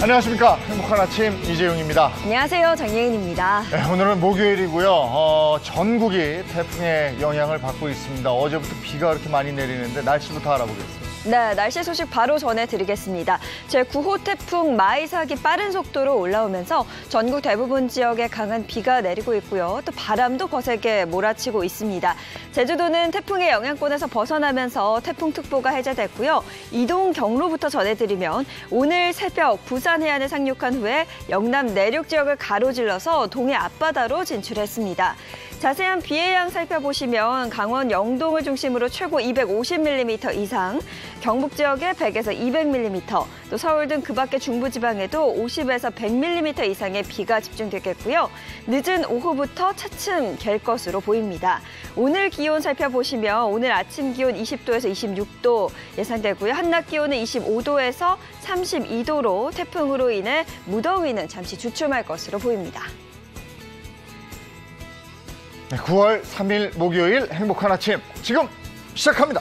안녕하십니까. 행복한 아침 이재용입니다. 안녕하세요. 장예은입니다. 네, 오늘은 목요일이고요. 전국이 태풍의 영향을 받고 있습니다. 어제부터 비가 그렇게 많이 내리는데 날씨부터 알아보겠습니다. 네, 날씨 소식 바로 전해드리겠습니다. 제9호 태풍 마이삭이 빠른 속도로 올라오면서 전국 대부분 지역에 강한 비가 내리고 있고요. 또 바람도 거세게 몰아치고 있습니다. 제주도는 태풍의 영향권에서 벗어나면서 태풍특보가 해제됐고요. 이동 경로부터 전해드리면 오늘 새벽 부산 해안에 상륙한 후에 영남 내륙 지역을 가로질러서 동해 앞바다로 진출했습니다. 자세한 비의 양 살펴보시면 강원 영동을 중심으로 최고 250mm 이상, 경북 지역에 100에서 200mm, 또 서울 등 그 밖의 중부지방에도 50에서 100mm 이상의 비가 집중되겠고요. 늦은 오후부터 차츰 갤 것으로 보입니다. 오늘 기온 살펴보시면 오늘 아침 기온 20도에서 26도 예상되고요. 한낮 기온은 25도에서 32도로 태풍으로 인해 무더위는 잠시 주춤할 것으로 보입니다. 네, 9월 3일 목요일 행복한 아침 지금 시작합니다.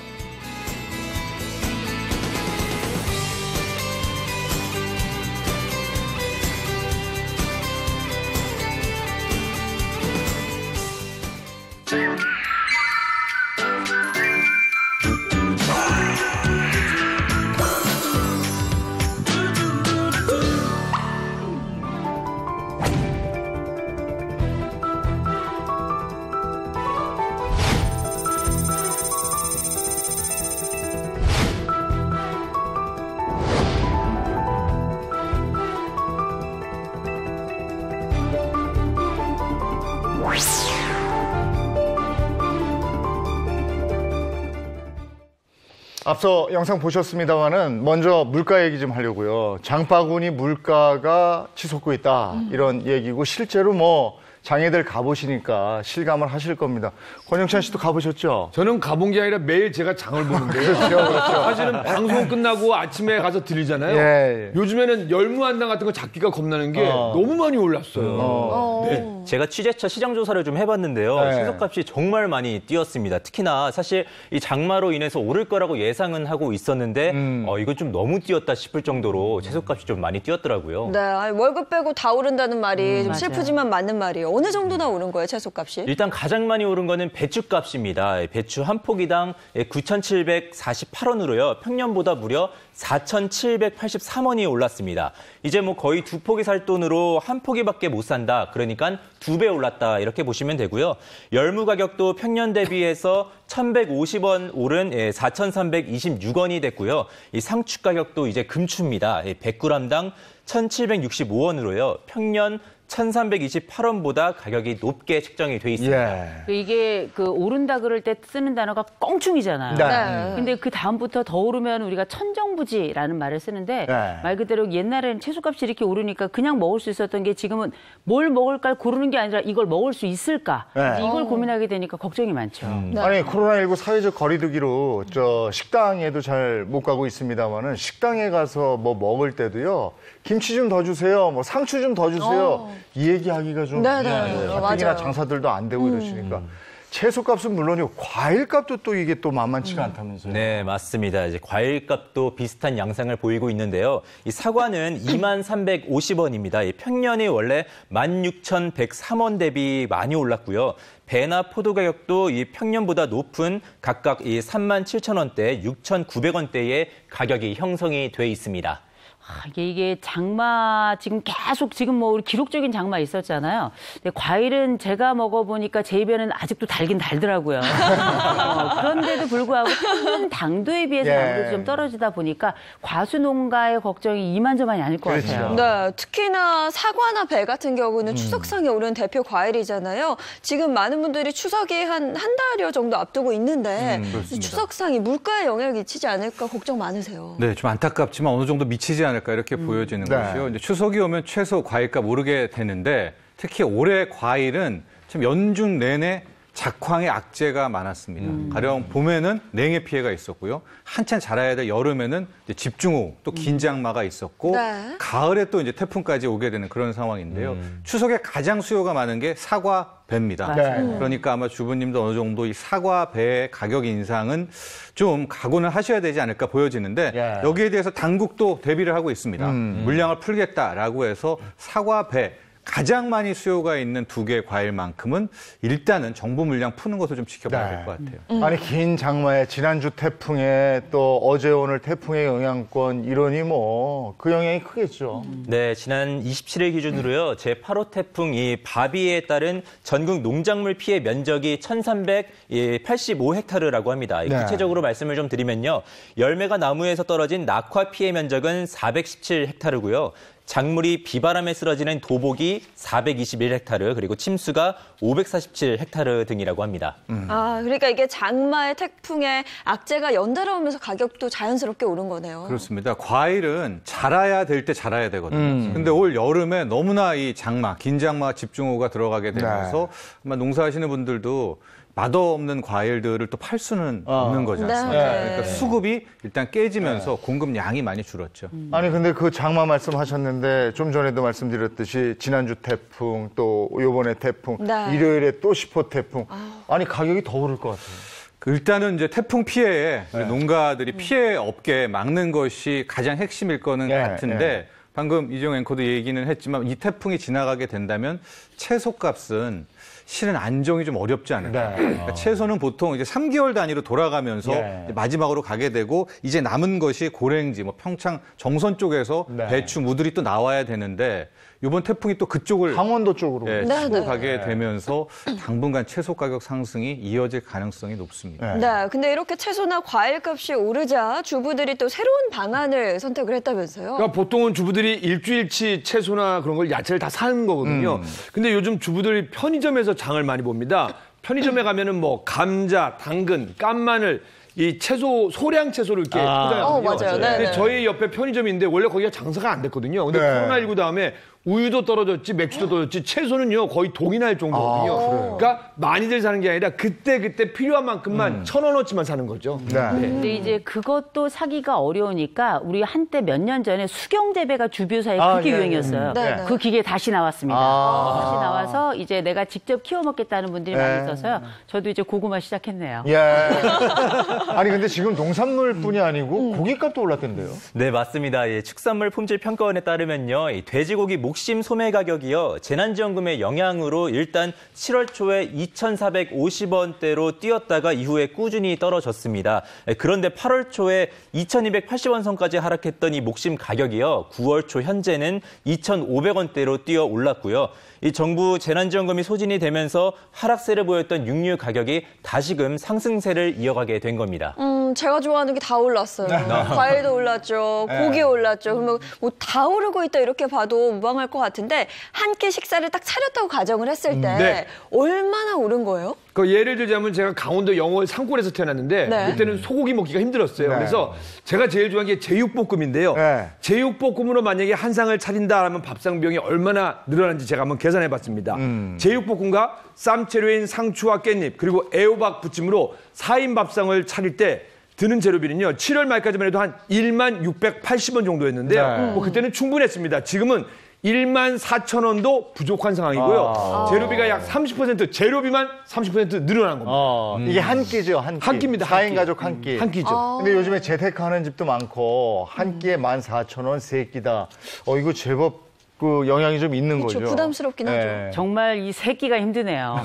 앞서 영상 보셨습니다마는 먼저 물가 얘기 좀 하려고요. 장바구니 물가가 치솟고 있다 이런 얘기고 실제로 뭐 장애들 가보시니까 실감을 하실 겁니다. 권영찬 씨도 가보셨죠? 저는 가본 게 아니라 매일 제가 장을 보는데요. 그렇죠. 사실은 방송 끝나고 아침에 가서 들리잖아요. 예. 요즘에는 열무한당 같은 거 잡기가 겁나는 게 너무 많이 올랐어요. 네. 제가 취재차 시장조사를 좀 해봤는데요. 네. 채소값이 정말 많이 뛰었습니다. 특히나 사실 이 장마로 인해서 오를 거라고 예상은 하고 있었는데 이건 좀 너무 뛰었다 싶을 정도로 채소값이 좀 많이 뛰었더라고요. 네, 월급 빼고 다 오른다는 말이 좀 맞아요. 슬프지만 맞는 말이에요. 어느 정도나 오른 거예요, 채소값이? 일단 가장 많이 오른 거는 배추값입니다. 배추 한 포기당 9,748원으로요. 평년보다 무려 4,783원이 올랐습니다. 이제 뭐 거의 두 포기 살 돈으로 한 포기밖에 못 산다. 그러니까 2배 올랐다. 이렇게 보시면 되고요. 열무 가격도 평년 대비해서 1,150원 오른 4,326원이 됐고요. 이 상추 가격도 이제 금추입니다. 100g당 1,765원으로요. 평년 1,328원보다 가격이 높게 책정이 돼 있습니다. 예. 이게 그 오른다 그럴 때 쓰는 단어가 껑충이잖아요. 네. 근데 그 다음부터 더 오르면 우리가 천정부지라는 말을 쓰는데 네. 말 그대로 옛날에는 채소값이 이렇게 오르니까 그냥 먹을 수 있었던 게 지금은 뭘 먹을까 고르는 게 아니라 이걸 먹을 수 있을까 네. 이걸 고민하게 되니까 걱정이 많죠. 아니 코로나19 사회적 거리두기로 식당에도 잘 못 가고 있습니다만은 식당에 가서 뭐 먹을 때도요. 김치 좀 더 주세요. 뭐 상추 좀 더 주세요. 이 얘기하기가 좀 가뜩이나 맞아요. 장사들도 안 되고 이러시니까 채소값은 물론이고 과일값도 또 이게 또 만만치가 않다면서요. 네, 맞습니다. 이제 과일값도 비슷한 양상을 보이고 있는데요. 이 사과는 2350원입니다. 이 평년이 원래 16,103원 대비 많이 올랐고요. 배나 포도 가격도 이 평년보다 높은 각각 이 37,000원대, 6,900원대의 가격이 형성이 돼 있습니다. 이게 장마 지금 계속 지금 뭐 우리 기록적인 장마 있었잖아요. 근데 과일은 제가 먹어보니까 제 입에는 아직도 달긴 달더라고요. 그런데도 불구하고 평균 당도에 비해서 아무래도 좀 떨어지다 보니까 과수 농가의 걱정이 이만저만이 아닐 것 같아요. 네, 특히나 사과나 배 같은 경우는 추석상에 오른 대표 과일이잖아요. 지금 많은 분들이 추석이 한 달여 정도 앞두고 있는데 이 추석상이 물가에 영향을 미치지 않을까 걱정 많으세요. 네, 좀 안타깝지만 어느 정도 미치지 않을까 이렇게 보여지는 것이요. 이제 추석이 오면 최소 과일값 오르게 되는데 특히 올해 과일은 참 연중 내내 작황에 악재가 많았습니다. 가령 봄에는 냉해 피해가 있었고요. 한참 자라야 될 여름에는 이제 집중호우 또 긴장마가 있었고 네. 가을에 또 이제 태풍까지 오게 되는 그런 상황인데요. 추석에 가장 수요가 많은 게 사과, 배입니다. 네. 그러니까 아마 주부님도 어느 정도 이 사과, 배의 가격 인상은 좀 각오는 하셔야 되지 않을까 보여지는데 예. 여기에 대해서 당국도 대비를 하고 있습니다. 물량을 풀겠다라고 해서 사과, 배 가장 많이 수요가 있는 두 개의 과일만큼은 일단은 정부 물량 푸는 것을 좀 지켜봐야 될 것 같아요. 아니 긴 장마에 지난주 태풍에 또 어제 오늘 태풍의 영향권 이러니 뭐 그 영향이 크겠죠. 네, 지난 27일 기준으로요. 제8호 태풍 이 바비에 따른 전국 농작물 피해 면적이 1,385헥타르라고 합니다. 네. 구체적으로 말씀을 좀 드리면요. 열매가 나무에서 떨어진 낙화 피해 면적은 417헥타르고요. 작물이 비바람에 쓰러지는 도복이 421헥타르, 그리고 침수가 547헥타르 등이라고 합니다. 아, 그러니까 이게 장마의 태풍에 악재가 연달아 오면서 가격도 자연스럽게 오른 거네요. 그렇습니다. 과일은 자라야 될 때 자라야 되거든요. 근데 올 여름에 너무나 이 장마, 긴 장마 집중호우가 들어가게 되면서 아마 농사하시는 분들도 맛없는 과일들을 또 팔 수는 없는 거지 않습니까? 네. 그러니까 수급이 일단 깨지면서 공급량이 많이 줄었죠. 아니 근데 그 장마 말씀하셨는데 좀 전에도 말씀드렸듯이 지난주 태풍 또 요번에 태풍 네. 일요일에 또 10호 태풍 아니 가격이 더 오를 것 같아요. 일단은 이제 태풍 피해에 우리 농가들이 피해 없게 막는 것이 가장 핵심일 거는 네, 같은데 방금 이종 앵커도 얘기는 했지만 이 태풍이 지나가게 된다면 채소값은 실은 안정이 좀 어렵지 않을까. 네. 그러니까 채소는 보통 이제 3개월 단위로 돌아가면서 예. 마지막으로 가게 되고 이제 남은 것이 고랭지, 뭐 평창 정선 쪽에서 네. 배추, 무들이 또 나와야 되는데 이번 태풍이 또 그쪽을 강원도 쪽으로. 예, 네, 치고 네. 가게 되면서 당분간 채소 가격 상승이 이어질 가능성이 높습니다. 네. 네, 근데 이렇게 채소나 과일 값이 오르자 주부들이 또 새로운 방안을 선택을 했다면서요? 그러니까 보통은 주부들이 일주일치 채소나 그런 걸 야채를 다 사는 거거든요. 근데 요즘 주부들이 편의점에서 장을 많이 봅니다. 편의점에 가면은 뭐 감자, 당근, 깐마늘 이 채소 소량 채소를 이렇게 포장하거든요. 맞아요. 네, 근데 네. 저희 옆에 편의점이 있는데 원래 거기가 장사가 안 됐거든요. 근데 네. 코로나19 다음에 우유도 떨어졌지, 맥주도 떨어졌지, 채소는요 거의 동이 날 정도거든요. 그러니까 많이들 사는 게 아니라 그때 필요한 만큼만 1,000원어치만 사는 거죠. 네. 근데 이제 그것도 사기가 어려우니까 우리 한때 몇 년 전에 수경재배가 주뷰사에 그게 예, 유행이었어요. 네, 네. 그 기계 다시 나왔습니다. 다시 나와서 이제 내가 직접 키워 먹겠다는 분들이 많이 있어서요. 저도 이제 고구마 시작했네요. 예. 아니 근데 지금 농산물뿐이 아니고 고기값도 올랐던데요. 네, 맞습니다. 예, 축산물 품질 평가원에 따르면요, 이 돼지고기 목심 소매 가격이요, 재난지원금의 영향으로 일단 7월 초에 2,450원대로 뛰었다가 이후에 꾸준히 떨어졌습니다. 그런데 8월 초에 2,280원 선까지 하락했던 이 목심 가격이요, 9월 초 현재는 2,500원대로 뛰어 올랐고요. 이 정부 재난지원금이 소진이 되면서 하락세를 보였던 육류 가격이 다시금 상승세를 이어가게 된 겁니다. 제가 좋아하는 게 다 올랐어요. 과일도 올랐죠. 고기 올랐죠. 그러면 뭐 다 오르고 있다 이렇게 봐도 무방할 것 같은데 한 끼 식사를 딱 차렸다고 가정을 했을 때 네. 얼마나 오른 거예요? 그 예를 들자면 제가 강원도 영월 산골에서 태어났는데 네. 그때는 소고기 먹기가 힘들었어요. 네. 그래서 제가 제일 좋아하는 게 제육볶음인데요. 네. 제육볶음으로 만약에 한 상을 차린다라면 밥상 비용이 얼마나 늘어난지 제가 한번 계산해봤습니다. 제육볶음과 쌈재료인 상추와 깻잎 그리고 애호박 부침으로 4인 밥상을 차릴 때 드는 재료비는요. 7월 말까지만 해도 한 1680원 정도였는데요. 네. 뭐 그때는 충분했습니다. 지금은 14,000원도 부족한 상황이고요. 재료비가 약 30%, 재료비만 30% 늘어난 겁니다. 이게 한 끼죠, 한 끼. 한 끼입니다, 한 4인 끼. 가족 한 끼. 한 끼죠. 근데 요즘에 재테크하는 집도 많고 한 끼에 14,000원 세 끼다. 이거 제법 그 영향이 좀 있는 그렇죠. 거죠. 부담스럽긴 하죠. 정말 이 새끼가 힘드네요.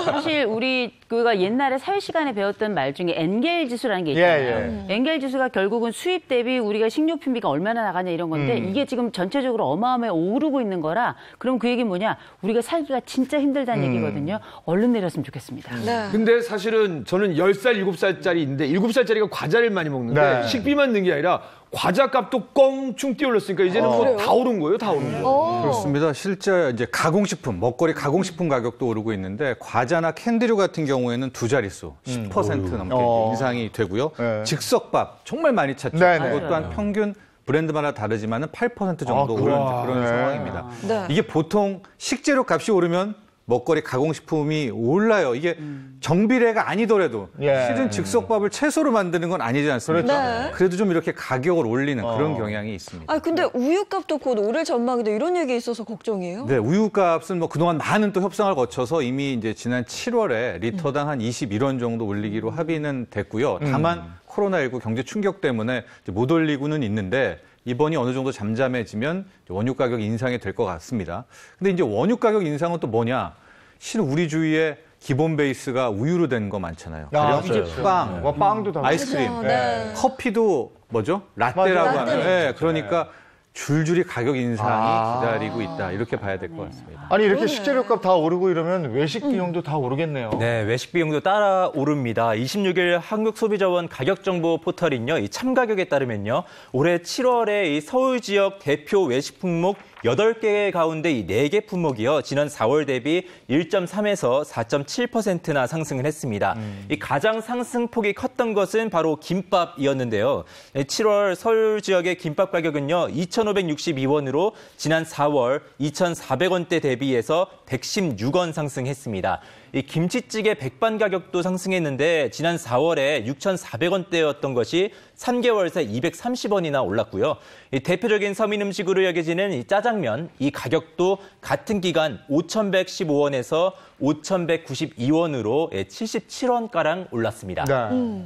사실 우리가 옛날에 사회 시간에 배웠던 말 중에 엔겔 지수라는 게 있잖아요. 엔겔 지수가 결국은 수입 대비 우리가 식료품비가 얼마나 나가냐 이런 건데 이게 지금 전체적으로 어마어마하게 오르고 있는 거라 그럼 그 얘기 뭐냐? 우리가 살기가 진짜 힘들다는 얘기거든요. 얼른 내렸으면 좋겠습니다. 네. 근데 사실은 저는 10살, 7살짜리인데 7살짜리가 과자를 많이 먹는데 네. 식비만 는 게 아니라 과자 값도 껑충 뛰어올랐으니까 이제는 뭐 다 오른 거예요, 다 오른 거. 그렇습니다. 실제 이제 가공식품, 먹거리 가공식품 가격도 오르고 있는데 과자나 캔디류 같은 경우에는 두 자릿수, 10% 넘게 인상이 되고요. 네. 즉석밥 정말 많이 찼죠. 네네. 그것 또한 평균 브랜드마다 다르지만은 8% 정도 오른 그런 네. 상황입니다. 네. 이게 보통 식재료 값이 오르면 먹거리 가공식품이 올라요. 이게 정비례가 아니더라도 예. 실은 즉석밥을 채소로 만드는 건 아니지 않습니까? 그렇죠. 네. 그래도 좀 이렇게 가격을 올리는 그런 경향이 있습니다. 아 근데 우유값도 곧 오를 전망이다 이런 얘기 있어서 걱정이에요. 네, 우유값은 뭐 그동안 많은 또 협상을 거쳐서 이미 이제 지난 7월에 리터당 한 21원 정도 올리기로 합의는 됐고요. 다만 코로나19 경제 충격 때문에 이제 못 올리고는 있는데 이번이 어느 정도 잠잠해지면 원유 가격 인상이 될 것 같습니다. 근데 이제 원유 가격 인상은 또 뭐냐? 실은 우리 주위에 기본 베이스가 우유로 된 거 많잖아요. 가령 이제 빵, 뭐 빵도 다 아이스크림, 그렇죠. 네. 커피도 뭐죠? 라떼라고 맞아요. 하는. 라떼. 네, 그러니까 줄줄이 가격 인상이 기다리고 있다. 이렇게 봐야 될 것 같습니다. 아니 이렇게 식재료값 다 오르고 이러면 외식 비용도 다 오르겠네요. 네, 외식 비용도 따라 오릅니다. 26일 한국소비자원 가격정보 포털인요, 이 참가격에 따르면요, 올해 7월에 이 서울 지역 대표 외식 품목 8개 가운데 이 4개 품목이요, 지난 4월 대비 1.3에서 4.7%나 상승을 했습니다. 이 가장 상승폭이 컸던 것은 바로 김밥이었는데요. 7월 서울 지역의 김밥 가격은요, 2,562원으로 지난 4월 2,400원대 대비해서 116원 상승했습니다. 이 김치찌개 백반 가격도 상승했는데 지난 4월에 6,400원대였던 것이 3개월 새 230원이나 올랐고요. 이 대표적인 서민 음식으로 여겨지는 이 짜장면, 이 가격도 같은 기간 5,115원에서 5,192원으로 77원가량 올랐습니다. 네.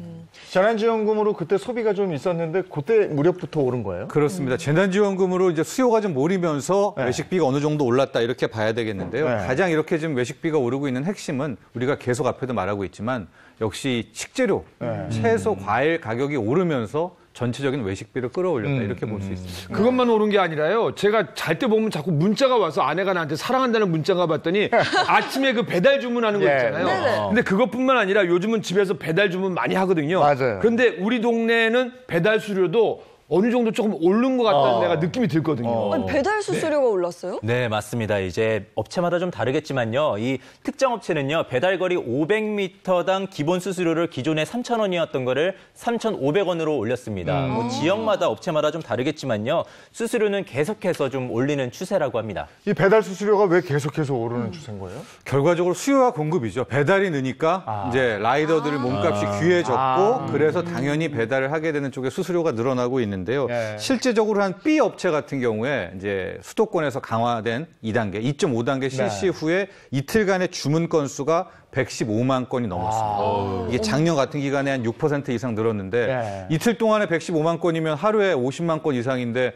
재난지원금으로 그때 소비가 좀 있었는데 그때 무렵부터 오른 거예요? 그렇습니다. 재난지원금으로 이제 수요가 좀 몰리면서 네. 외식비가 어느 정도 올랐다 이렇게 봐야 되겠는데요. 네. 가장 이렇게 지금 외식비가 오르고 있는 핵심은 우리가 계속 앞에도 말하고 있지만 역시 식재료, 채소, 과일 가격이 오르면서 전체적인 외식비를 끌어올렸다 이렇게 볼 수 있습니다. 그것만 오른 게 아니라요. 제가 잘 때 보면 자꾸 문자가 와서 아내가 나한테 사랑한다는 문자가 봤더니 아침에 그 배달 주문하는 거 예. 있잖아요. 근데 그것뿐만 아니라 요즘은 집에서 배달 주문 많이 하거든요. 맞아요. 그런데 우리 동네에는 배달 수료도 어느 정도 조금 오른 것 같다는 내가 느낌이 들거든요. 아니, 배달 수수료가 올랐어요? 네, 맞습니다. 이제 업체마다 좀 다르겠지만요. 이 특정 업체는요, 배달거리 500m당 기본 수수료를 기존에 3,000원이었던 거를 3,500원으로 올렸습니다. 뭐 지역마다 업체마다 좀 다르겠지만요. 수수료는 계속해서 좀 올리는 추세라고 합니다. 이 배달 수수료가 왜 계속해서 오르는 추세인 거예요? 결과적으로 수요와 공급이죠. 배달이 느니까 이제 라이더들의 몸값이 귀해졌고 그래서 당연히 배달을 하게 되는 쪽에 수수료가 늘어나고 있는데요. 예. 실제적으로 한 B 업체 같은 경우에 이제 수도권에서 강화된 2단계, 2.5단계 실시 후에 이틀간의 주문 건수가 115만 건이 넘었습니다. 이게 작년 같은 기간에 한 6% 이상 늘었는데 이틀 동안에 115만 건이면 하루에 50만 건 이상인데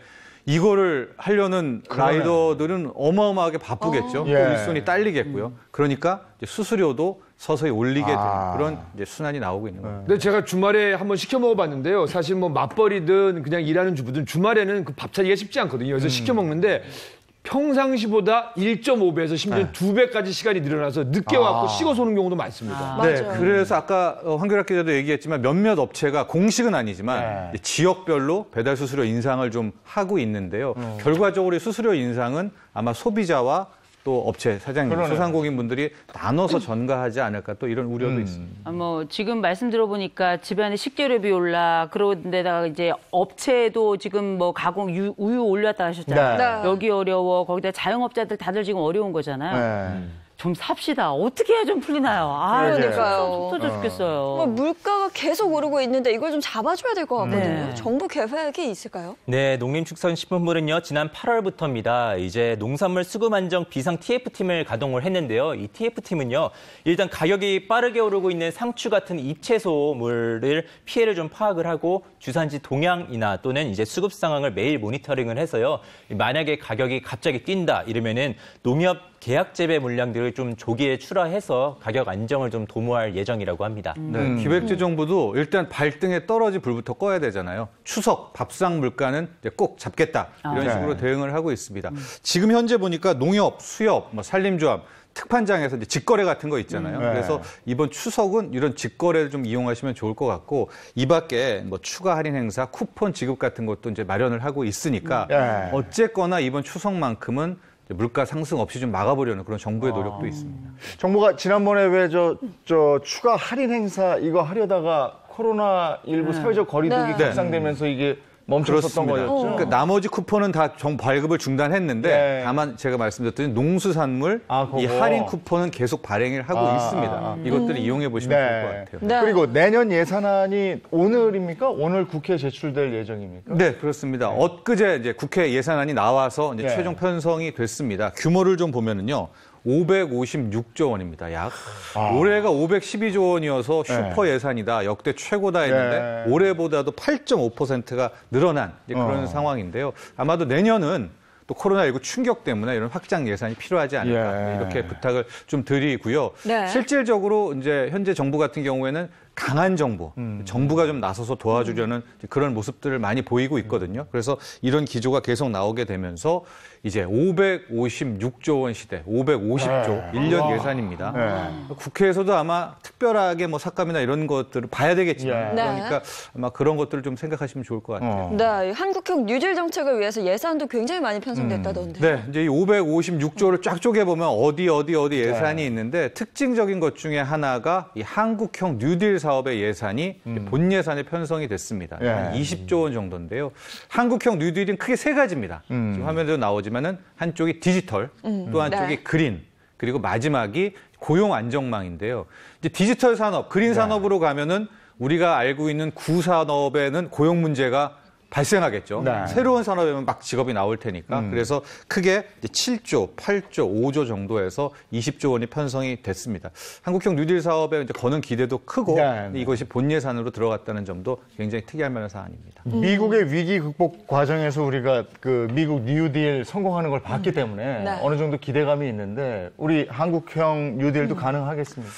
이거를 하려는 라이더들은 어마어마하게 바쁘겠죠. 또 일손이 딸리겠고요. 그러니까 이제 수수료도 서서히 올리게 되는 그런 이제 순환이 나오고 있는 겁니다. 근데 제가 주말에 한번 시켜 먹어봤는데요. 사실 뭐 맞벌이든 그냥 일하는 주부든 주말에는 그 밥 차리기가 쉽지 않거든요. 그래서 시켜 먹는데 평상시보다 1.5배에서 심지어 2배까지 시간이 늘어나서 늦게 와서 식어서 오는 경우도 많습니다. 네, 맞아요. 그래서 아까 황교락 기자도 얘기했지만 몇몇 업체가 공식은 아니지만 지역별로 배달 수수료 인상을 좀 하고 있는데요. 결과적으로 이 수수료 인상은 아마 소비자와 또 업체 사장님, 소상공인분들이 나눠서 전가하지 않을까 또 이런 우려도 있습니다. 뭐 지금 말씀 들어보니까 집안에 식재료비 올라 그런데다가 이제 업체도 지금 뭐 가공 우유 올렸다 하셨잖아요. 네. 여기 어려워. 거기다 자영업자들 다들 지금 어려운 거잖아요. 좀 삽시다. 어떻게 해야 좀 풀리나요? 그러니까요. 터져 죽겠어요. 뭐 물가가 계속 오르고 있는데 이걸 좀 잡아줘야 될 것 같거든요. 네. 정부 계획이 있을까요? 네, 농림축산식품부는요, 지난 8월부터입니다. 이제 농산물 수급 안정 비상 TF팀을 가동을 했는데요. 이 TF팀은요, 일단 가격이 빠르게 오르고 있는 상추 같은 잎채소물을 피해를 좀 파악을 하고 주산지 동향이나 또는 이제 수급 상황을 매일 모니터링을 해서요. 만약에 가격이 갑자기 뛴다 이러면은 농협 계약 재배 물량들을 좀 조기에 출하해서 가격 안정을 좀 도모할 예정이라고 합니다. 네, 기획재정부도 일단 발등에 떨어질 불부터 꺼야 되잖아요. 추석 밥상 물가는 이제 꼭 잡겠다 이런 식으로 대응을 하고 있습니다. 지금 현재 보니까 농협, 수협, 뭐 산림조합 특판장에서 이제 직거래 같은 거 있잖아요. 그래서 이번 추석은 이런 직거래를 좀 이용하시면 좋을 것 같고 이 밖에 뭐 추가 할인 행사, 쿠폰 지급 같은 것도 이제 마련을 하고 있으니까 어쨌거나 이번 추석만큼은 물가 상승 없이 좀 막아보려는 그런 정부의 노력도 있습니다. 정부가 지난번에 왜 저 추가 할인 행사 이거 하려다가 코로나19 사회적 거리두기 네. 확산되면서 이게 멈췄었던 거였죠. 그러니까 나머지 쿠폰은 다 발급을 중단했는데 네. 다만 제가 말씀드렸더니 농수산물 이 그거. 할인 쿠폰은 계속 발행을 하고 있습니다. 이것들을 이용해 보시면 좋을 것 같아요. 네. 그리고 내년 예산안이 오늘입니까? 오늘 국회에 제출될 예정입니까? 네, 그렇습니다. 엊그제 이제 국회 예산안이 나와서 이제 네. 최종 편성이 됐습니다. 규모를 좀 보면은요. 556조 원입니다. 약. 올해가 512조 원이어서 슈퍼 예산이다. 역대 최고다 했는데 네. 올해보다도 8.5%가 늘어난 이제 그런 상황인데요. 아마도 내년은 또 코로나19 충격 때문에 이런 확장 예산이 필요하지 않을까 이렇게 부탁을 좀 드리고요. 네. 실질적으로 이제 현재 정부 같은 경우에는 강한 정부, 정부가 좀 나서서 도와주려는 그런 모습들을 많이 보이고 있거든요. 그래서 이런 기조가 계속 나오게 되면서 이제 556조 원 시대, 550조 1년 예산입니다. 국회에서도 아마 특별하게 뭐 삭감이나 이런 것들을 봐야 되겠지만 그러니까 아마 그런 것들을 좀 생각하시면 좋을 것 같아요. 네, 한국형 뉴딜 정책을 위해서 예산도 굉장히 많이 편성됐다던데. 네, 이제 이 556조를 쫙 쪼개보면 어디 예산이 있는데 특징적인 것 중에 하나가 이 한국형 뉴딜 사업의 예산이 본 예산에 편성이 됐습니다. 한 20조 원 정도인데요. 한국형 뉴딜은 크게 세 가지입니다. 지금 화면에도 나오지만은 한쪽이 디지털, 또 한쪽이 그린, 그리고 마지막이 고용 안정망인데요. 이제 디지털 산업, 그린 산업으로 가면은 우리가 알고 있는 구산업에는 고용 문제가 발생하겠죠. 새로운 산업에는 막 직업이 나올 테니까. 그래서 크게 이제 7조, 8조, 5조 정도에서 20조 원이 편성이 됐습니다. 한국형 뉴딜 사업에 이제 거는 기대도 크고 이것이 본 예산으로 들어갔다는 점도 굉장히 특이할 만한 사안입니다. 미국의 위기 극복 과정에서 우리가 그 미국 뉴딜 성공하는 걸 봤기 때문에 어느 정도 기대감이 있는데 우리 한국형 뉴딜도 가능하겠습니까?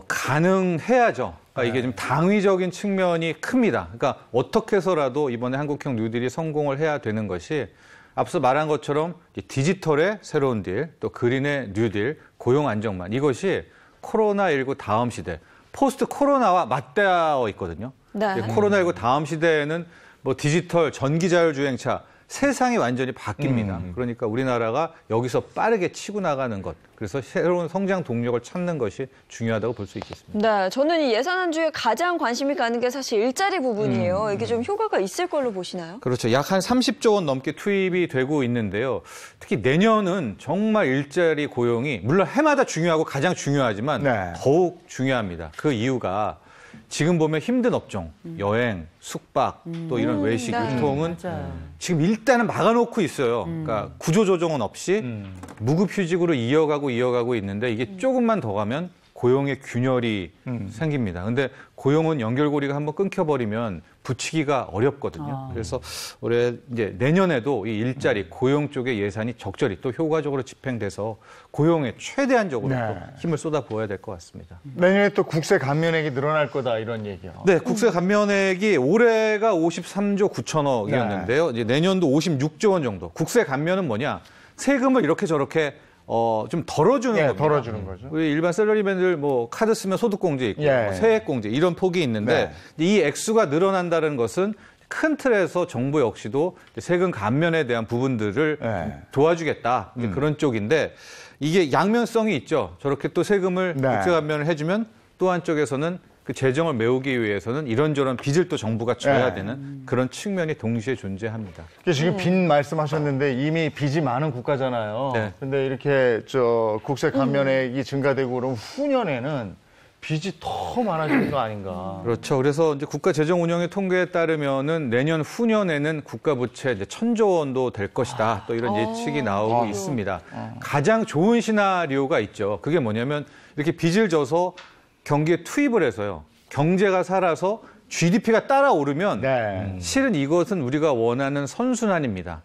가능해야죠. 그러니까 이게 좀 당위적인 측면이 큽니다. 그러니까 어떻게 해서라도 이번에 한국형 뉴딜이 성공을 해야 되는 것이 앞서 말한 것처럼 디지털의 새로운 딜, 또 그린의 뉴딜, 고용 안정망 이것이 코로나19 다음 시대, 포스트 코로나와 맞닿아 있거든요. 코로나19 다음 시대에는 뭐 디지털, 전기자율주행차 세상이 완전히 바뀝니다. 그러니까 우리나라가 여기서 빠르게 치고 나가는 것, 그래서 새로운 성장 동력을 찾는 것이 중요하다고 볼 수 있겠습니다. 네, 저는 이 예산안 중에 가장 관심이 가는 게 사실 일자리 부분이에요. 이게 좀 효과가 있을 걸로 보시나요? 그렇죠. 약 한 30조 원 넘게 투입이 되고 있는데요. 특히 내년은 정말 일자리 고용이 물론 해마다 중요하고 가장 중요하지만 더욱 중요합니다. 그 이유가 지금 보면 힘든 업종, 여행, 숙박, 또 이런 외식, 유통은 지금 일단은 막아놓고 있어요. 그러니까 구조조정은 없이 무급휴직으로 이어가고 있는데 이게 조금만 더 가면 고용의 균열이 생깁니다. 근데 고용은 연결고리가 한번 끊겨버리면 붙이기가 어렵거든요. 그래서 올해 이제 내년에도 이 일자리, 고용 쪽의 예산이 적절히 또 효과적으로 집행돼서 고용에 최대한적으로 또 힘을 쏟아부어야 될 것 같습니다. 내년에 또 국세 감면액이 늘어날 거다 이런 얘기요. 네, 국세 감면액이 올해가 53조 9천억이었는데요. 이제 내년도 56조 원 정도. 국세 감면은 뭐냐? 세금을 이렇게 저렇게 좀 덜어주는 겁니다. 덜어주는 거죠. 우리 일반 샐러리맨들 뭐 카드 쓰면 소득공제 있고 뭐 세액공제 이런 폭이 있는데 이 액수가 늘어난다는 것은 큰 틀에서 정부 역시도 세금 감면에 대한 부분들을 도와주겠다 그런 쪽인데 이게 양면성이 있죠. 저렇게 또 세금을 국세 감면을 해주면 또 한쪽에서는 그 재정을 메우기 위해서는 이런저런 빚을 또 정부가 져야 되는 그런 측면이 동시에 존재합니다. 지금 빚 말씀하셨는데 이미 빚이 많은 국가잖아요. 근데 이렇게 국세 감면액이 증가되고 그러면 후년에는 빚이 더 많아지는 거 아닌가. 그렇죠. 그래서 이제 국가재정운용의 통계에 따르면은 내년 후년에는 국가 부채 이제 1,000조 원도 될 것이다. 또 이런 예측이 나오고 있습니다. 가장 좋은 시나리오가 있죠. 그게 뭐냐면 이렇게 빚을 져서 경기에 투입을 해서요. 경제가 살아서 GDP가 따라오르면 실은 이것은 우리가 원하는 선순환입니다.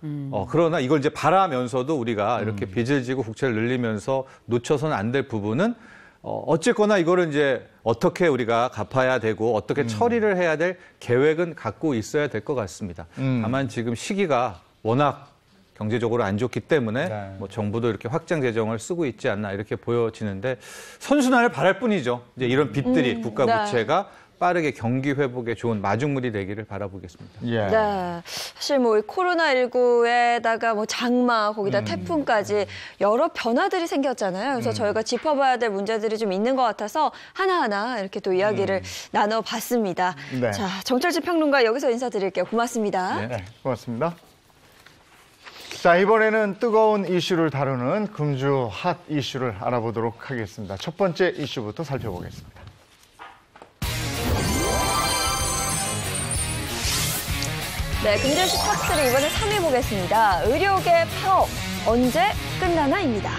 그러나 이걸 이제 바라면서도 우리가 이렇게 빚을 지고 국채를 늘리면서 놓쳐서는 안 될 부분은 어쨌거나 이거를 이제 어떻게 우리가 갚아야 되고 어떻게 처리를 해야 될 계획은 갖고 있어야 될 것 같습니다. 다만 지금 시기가 워낙 경제적으로 안 좋기 때문에 뭐 정부도 이렇게 확장 재정을 쓰고 있지 않나 이렇게 보여지는데 선순환을 바랄 뿐이죠. 이제 이런 빚들이 국가 부채가 빠르게 경기 회복에 좋은 마중물이 되기를 바라보겠습니다. 예. 네. 사실 뭐 코로나19에다가 뭐 장마, 거기다 태풍까지 여러 변화들이 생겼잖아요. 그래서 저희가 짚어봐야 될 문제들이 좀 있는 것 같아서 하나하나 이렇게 또 이야기를 나눠봤습니다. 네. 자, 정철진 평론가 여기서 인사드릴게요. 고맙습니다. 네, 고맙습니다. 자, 이번에는 뜨거운 이슈를 다루는 금주 핫 이슈를 알아보도록 하겠습니다. 첫 번째 이슈부터 살펴보겠습니다. 네, 금주시 탑3를 이번에 3위 보겠습니다. 의료계 파업, 언제 끝나나입니다.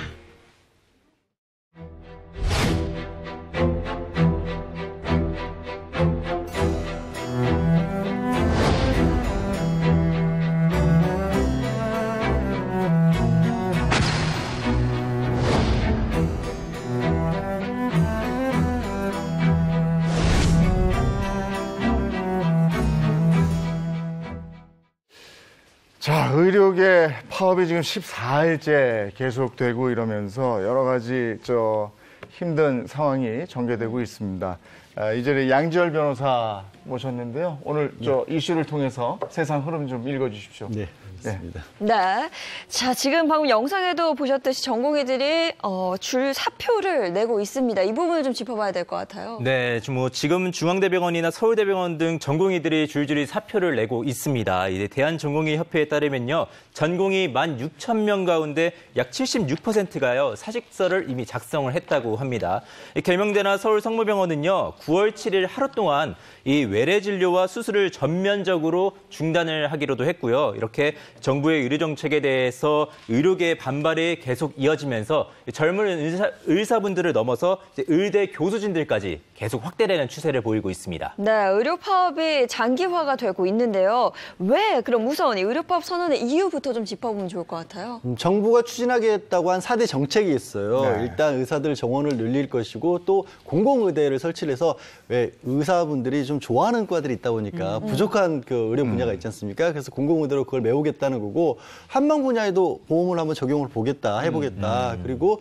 자, 의료계 파업이 지금 14일째 계속되고 이러면서 여러 가지 힘든 상황이 전개되고 있습니다. 이 자리에 양지열 변호사 모셨는데요. 오늘 이슈를 통해서 세상 흐름 좀 읽어주십시오. 네, 알겠습니다. 네. 자, 지금 방금 영상에도 보셨듯이 전공의들이 줄 사표를 내고 있습니다. 이 부분을 좀 짚어봐야 될 것 같아요. 네, 지금 중앙대병원이나 서울대병원 등 전공의들이 줄줄이 사표를 내고 있습니다. 이제 대한전공의협회에 따르면요, 전공의 16,000명 가운데 약 76%가요 사직서를 이미 작성을 했다고 합니다. 계명대나 서울성모병원은요, 9월 7일 하루 동안 이 외래 진료와 수술을 전면적으로 중단을 하기로도 했고요. 이렇게 정부의 의료 정책에 대해서 의료계의 반발이 계속 이어지면서 젊은 의사분들을 넘어서 이제 의대 교수진들까지 계속 확대되는 추세를 보이고 있습니다. 네, 의료 파업이 장기화가 되고 있는데요. 왜 그럼 우선 이 의료 파업 선언의 이유부터 좀 짚어보면 좋을 것 같아요. 정부가 추진하겠다고 한 4대 정책이 있어요. 네. 일단 의사들 정원을 늘릴 것이고 또 공공의대를 설치를 해서 왜 의사분들이 좀 좋아하는 과들이 있다 보니까 부족한 그 의료 분야가 있지 않습니까? 그래서 공공의대로 그걸 메우겠다는 거고 한방 분야에도 보험을 한번 적용을 해보겠다. 그리고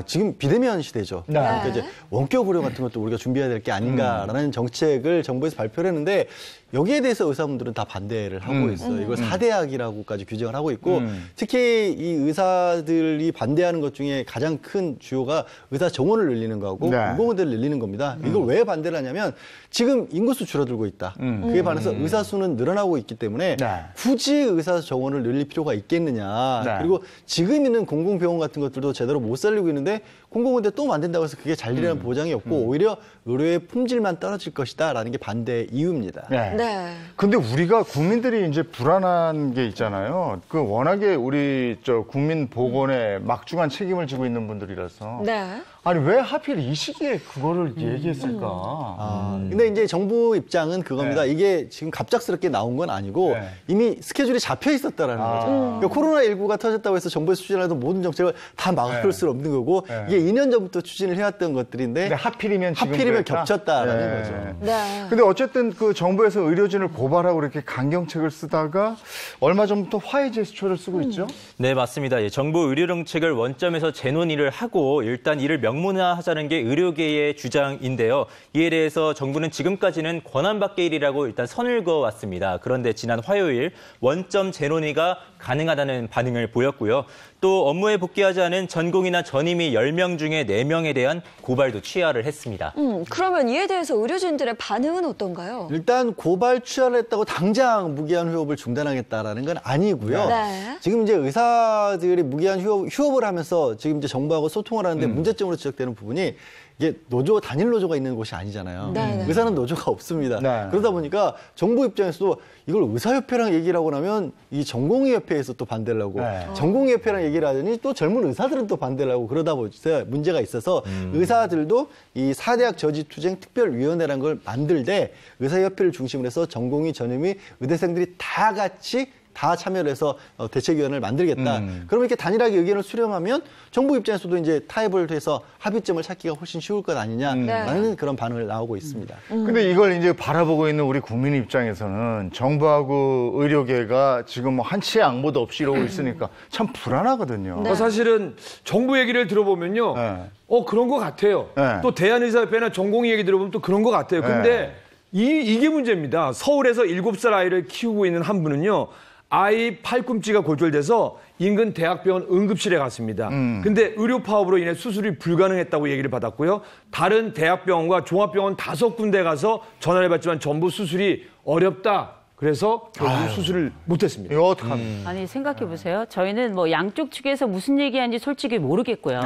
지금 비대면 시대죠. 네. 그러니까 이제 원격 의료 같은 것도 우리가 준비해야 될 게 아닌가라는 정책을 정부에서 발표를 했는데 여기에 대해서 의사분들은 다 반대를 하고 있어요. 이걸 4대학이라고까지 규정을 하고 있고 특히 이 의사들이 반대하는 것 중에 가장 큰 주요가 의사 정원을 늘리는 거하고 네. 공공의대를 늘리는 겁니다. 이걸 왜 반대를 하냐면 지금 인구수 줄어들고 있다. 그에 반해서 의사 수는 늘어나고 있기 때문에 네. 굳이 의사 정원을 늘릴 필요가 있겠느냐. 네. 그리고 지금 있는 공공병원 같은 것들도 제대로 못 살리고 있는데 공공의대 또 만든다고 해서 그게 잘 되리라는 보장이 없고 오히려 의료의 품질만 떨어질 것이다라는 게 반대 이유입니다. 네. 네. 근데 우리가 국민들이 이제 불안한 게 있잖아요. 워낙에 우리 국민 보건에 막중한 책임을 지고 있는 분들이라서. 네. 아니, 왜 하필 이 시기에 그거를 얘기했을까? 근데 이제 정부 입장은 그겁니다. 네. 이게 지금 갑작스럽게 나온 건 아니고 네. 이미 스케줄이 잡혀 있었다라는 거죠. 그러니까 코로나19가 터졌다고 해서 정부에서 추진하던 모든 정책을 다 막을 수 없는 거고 네. 이게 2년 전부터 추진을 해왔던 것들인데 근데 하필이면 지금 하필이면 그랬다? 겹쳤다라는 네. 거죠. 네. 근데 어쨌든 그 정부에서 의료진을 고발하고 이렇게 강경책을 쓰다가 얼마 전부터 화해 제스처를 쓰고 있죠? 네, 맞습니다. 정부 의료 정책을 원점에서 재논의를 하고 일단 이를 명문화하자는 게 의료계의 주장인데요. 이에 대해서 정부는 지금까지는 권한밖의 일이라고 일단 선을 그어왔습니다. 그런데 지난 화요일 원점 재논의가 가능하다는 반응을 보였고요. 또 업무에 복귀하지 않은 전공의나 전임의 10명 중에 4명에 대한 고발도 취하를 했습니다. 그러면 이에 대해서 의료진들의 반응은 어떤가요? 일단 고발 취하를 했다고 당장 무기한 휴업을 중단하겠다라는 건 아니고요. 네. 지금 이제 의사들이 무기한 휴업을 하면서 지금 이제 정부하고 소통을 하는데 문제점으로 지적되는 부분이 이게 단일 노조가 있는 곳이 아니잖아요. 네. 의사는 노조가 없습니다. 네. 그러다 보니까 정부 입장에서도 이걸 의사협회랑 얘기를 하고 나면 이 전공의협회에서 또 반대를 하고 네. 전공의협회랑 얘기를 하더니 또 젊은 의사들은 또 반대를 하고 그러다 보니까 문제가 있어서 의사들도 이 4대학 저지투쟁 특별위원회라는 걸 만들되 의사협회를 중심으로 해서 전공의, 전임의, 의대생들이 다 같이 다 참여를 해서 대책위원회를 만들겠다. 그러면 이렇게 단일하게 의견을 수렴하면 정부 입장에서도 이제 타협을 해서 합의점을 찾기가 훨씬 쉬울 것 아니냐라는 그런 반응을 나오고 있습니다. 근데 이걸 이제 바라보고 있는 우리 국민 입장에서는 정부하고 의료계가 지금 뭐 한치의 양보도 없이 이러고 있으니까 참 불안하거든요. 사실은 정부 얘기를 들어보면요. 네. 그런 것 같아요. 네. 또 대한의사협회나 전공의 얘기 들어보면 또 그런 것 같아요. 근데 이게 문제입니다. 서울에서 7살 아이를 키우고 있는 한 분은요. 아이 팔꿈치가 골절돼서 인근 대학병원 응급실에 갔습니다. 근데 의료 파업으로 인해 수술이 불가능했다고 얘기를 받았고요. 다른 대학병원과 종합병원 5군데 가서 전화를 해봤지만 전부 수술이 어렵다. 그래서 결국 수술을 못했습니다. 이거 어떡합니까? 아니 생각해보세요. 저희는 뭐 양쪽 측에서 무슨 얘기하는지 솔직히 모르겠고요.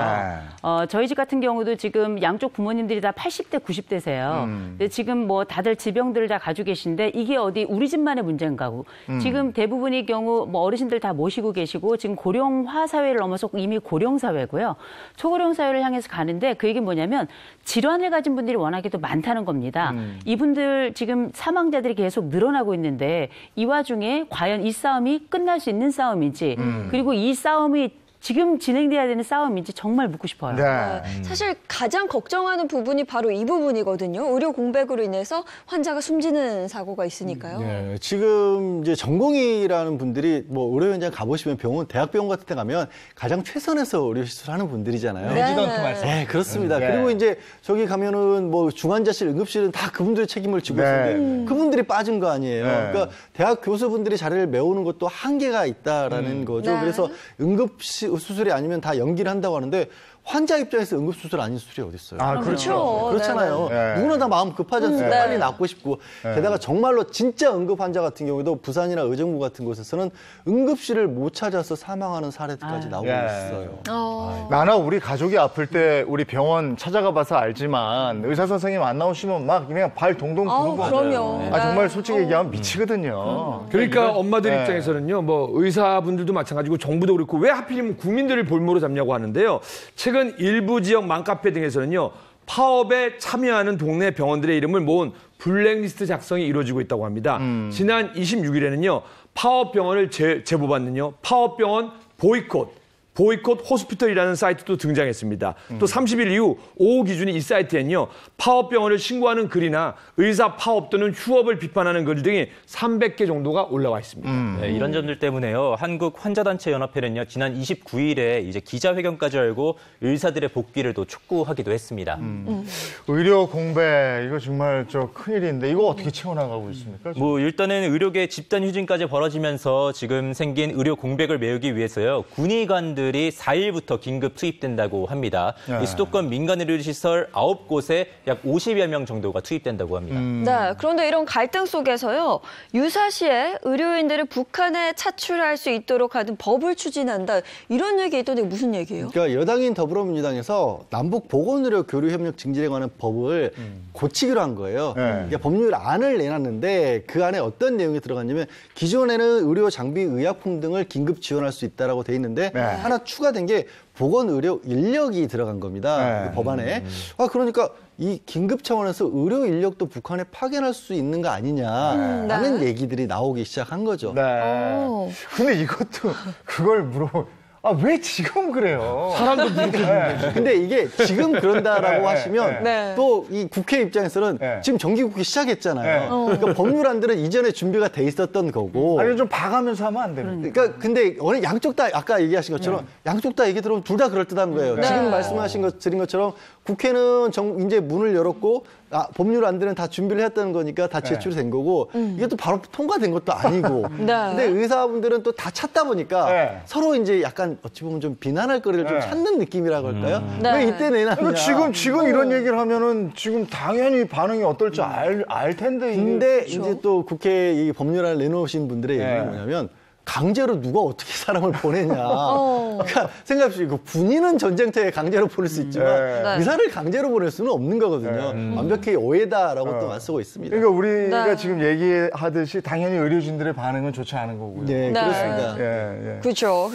저희 집 같은 경우도 지금 양쪽 부모님들이 다 80대, 90대세요. 근데 지금 뭐 다들 지병들을 다 가지고 계신데 이게 어디 우리 집만의 문제인가고. 지금 대부분의 경우 뭐 어르신들 다 모시고 계시고 지금 고령화 사회를 넘어서 이미 고령 사회고요. 초고령 사회를 향해서 가는데 그 얘기는 뭐냐면 질환을 가진 분들이 워낙에도 많다는 겁니다. 이분들 지금 사망자들이 계속 늘어나고 있는데 이 와중에 과연 이 싸움이 끝날 수 있는 싸움인지 그리고 이 싸움이 지금 진행돼야 되는 싸움인지 정말 묻고 싶어요. 네. 사실 가장 걱정하는 부분이 바로 이 부분이거든요. 의료 공백으로 인해서 환자가 숨지는 사고가 있으니까요. 네, 지금 이제 전공의라는 분들이 뭐 의료 현장 가보시면 대학병원 같은 데 가면 가장 최선에서 의료 시술하는 분들이잖아요. 레지던트 말씀. 네, 그렇습니다. 네. 그리고 이제 저기 가면은 뭐 중환자실, 응급실은 다 그분들의 책임을 지고 있는데 그분들이 빠진 거 아니에요. 그러니까 대학 교수분들이 자리를 메우는 것도 한계가 있다라는 거죠. 네. 그래서 수술이 아니면 다 연기를 한다고 하는데 환자 입장에서 응급수술 아닌 수술이 어디 있어요? 아, 그렇죠. 그렇잖아요. 네. 누구나 다 마음 급하지 않습니까? 네. 빨리 낫고 싶고. 게다가 정말로 진짜 응급 환자 같은 경우에도 부산이나 의정부 같은 곳에서는 응급실을 못 찾아서 사망하는 사례까지 나오고 있어요. 나나 우리 가족이 아플 때 우리 병원 찾아가 봐서 알지만 의사 선생님 안 나오시면 막 그냥 발 동동 구르고 그럼요. 아, 정말 솔직히 얘기하면 미치거든요. 그러니까 엄마들 네. 입장에서는요, 뭐 의사분들도 마찬가지고 정부도 그렇고 왜 하필이면 국민들을 볼모로 잡냐고 하는데요. 최근 일부 지역 맘카페 등에서는요, 파업에 참여하는 동네 병원들의 이름을 모은 블랙리스트 작성이 이루어지고 있다고 합니다. 지난 26일에는요, 파업 병원을 제보받는요, 파업 병원 보이콧 호스피털이라는 사이트도 등장했습니다. 또 30일 이후 오후 기준이 이 사이트에는요. 파업병원을 신고하는 글이나 의사 파업 또는 휴업을 비판하는 글 등이 300개 정도가 올라와 있습니다. 네, 이런 점들 때문에요. 한국환자단체연합회는요. 지난 29일에 이제 기자회견까지 열고 의사들의 복귀를 또 촉구하기도 했습니다. 의료 공백 이거 정말 저 큰일인데 이거 어떻게 채워나가고 있습니까? 뭐 일단은 의료계 집단 휴진까지 벌어지면서 지금 생긴 의료 공백을 메우기 위해서요. 군의관들이 4일부터 긴급 투입된다고 합니다. 이 수도권 민간 의료시설 9곳에 약 50여 명 정도가 투입된다고 합니다. 네, 그런데 이런 갈등 속에서요. 유사시에 의료인들을 북한에 차출할 수 있도록 하는 법을 추진한다. 이런 얘기 있던데 무슨 얘기예요? 그러니까 여당인 더불어민주당에서 남북 보건의료 교류 협력 증진에 관한 법을 고치기로 한 거예요. 그러니까 법률안을 내놨는데 그 안에 어떤 내용이 들어갔냐면 기존에는 의료 장비, 의약품 등을 긴급 지원할 수 있다라고 돼 있는데 하나 추가된 게 보건의료 인력이 들어간 겁니다. 그 법안에. 그러니까 이 긴급 차원에서 의료 인력도 북한에 파견할 수 있는 거 아니냐라는 얘기들이 나오기 시작한 거죠. 네. 근데 이것도 그걸 왜 지금 그래요? 사람도 그렇게 근데 이게 지금 그런다라고 하시면 네. 또 이 국회 입장에서는 지금 정기국회 시작했잖아요. 그러니까 법률안들은 이전에 준비가 돼 있었던 거고. 아니 좀 봐가면서 하면 안 됩니까? 그러니까 근데 어느 양쪽 다 아까 얘기하신 것처럼 양쪽 다 얘기 들어보면 둘 다 그럴듯한 거예요. 지금 말씀하신 드린 것처럼 국회는 이제 문을 열었고 법률안들은 다 준비를 했다는 거니까 다 제출이 된 거고 이게 또 바로 통과된 것도 아니고. 근데 의사분들은 또 다 찾다 보니까 서로 이제 약간 어찌 보면 좀 비난할 거리를 좀 찾는 느낌이라고 할까요? 왜 이때 내놨냐. 그러니까 지금 이런 얘기를 하면은 지금 당연히 반응이 어떨지 알 텐데. 근데 이제 또 국회에 이 법률안을 내놓으신 분들의 얘기가 뭐냐면 강제로 누가 어떻게 사람을 보내냐. 그러니까 생각해보시고 군인은 전쟁터에 강제로 보낼 수 있지만 의사를 강제로 보낼 수는 없는 거거든요. 완벽히 오해다라고 또 맞서고 있습니다. 그러니까 우리가 지금 얘기하듯이 당연히 의료진들의 반응은 좋지 않은 거고요. 네, 그렇습니다. 그렇죠.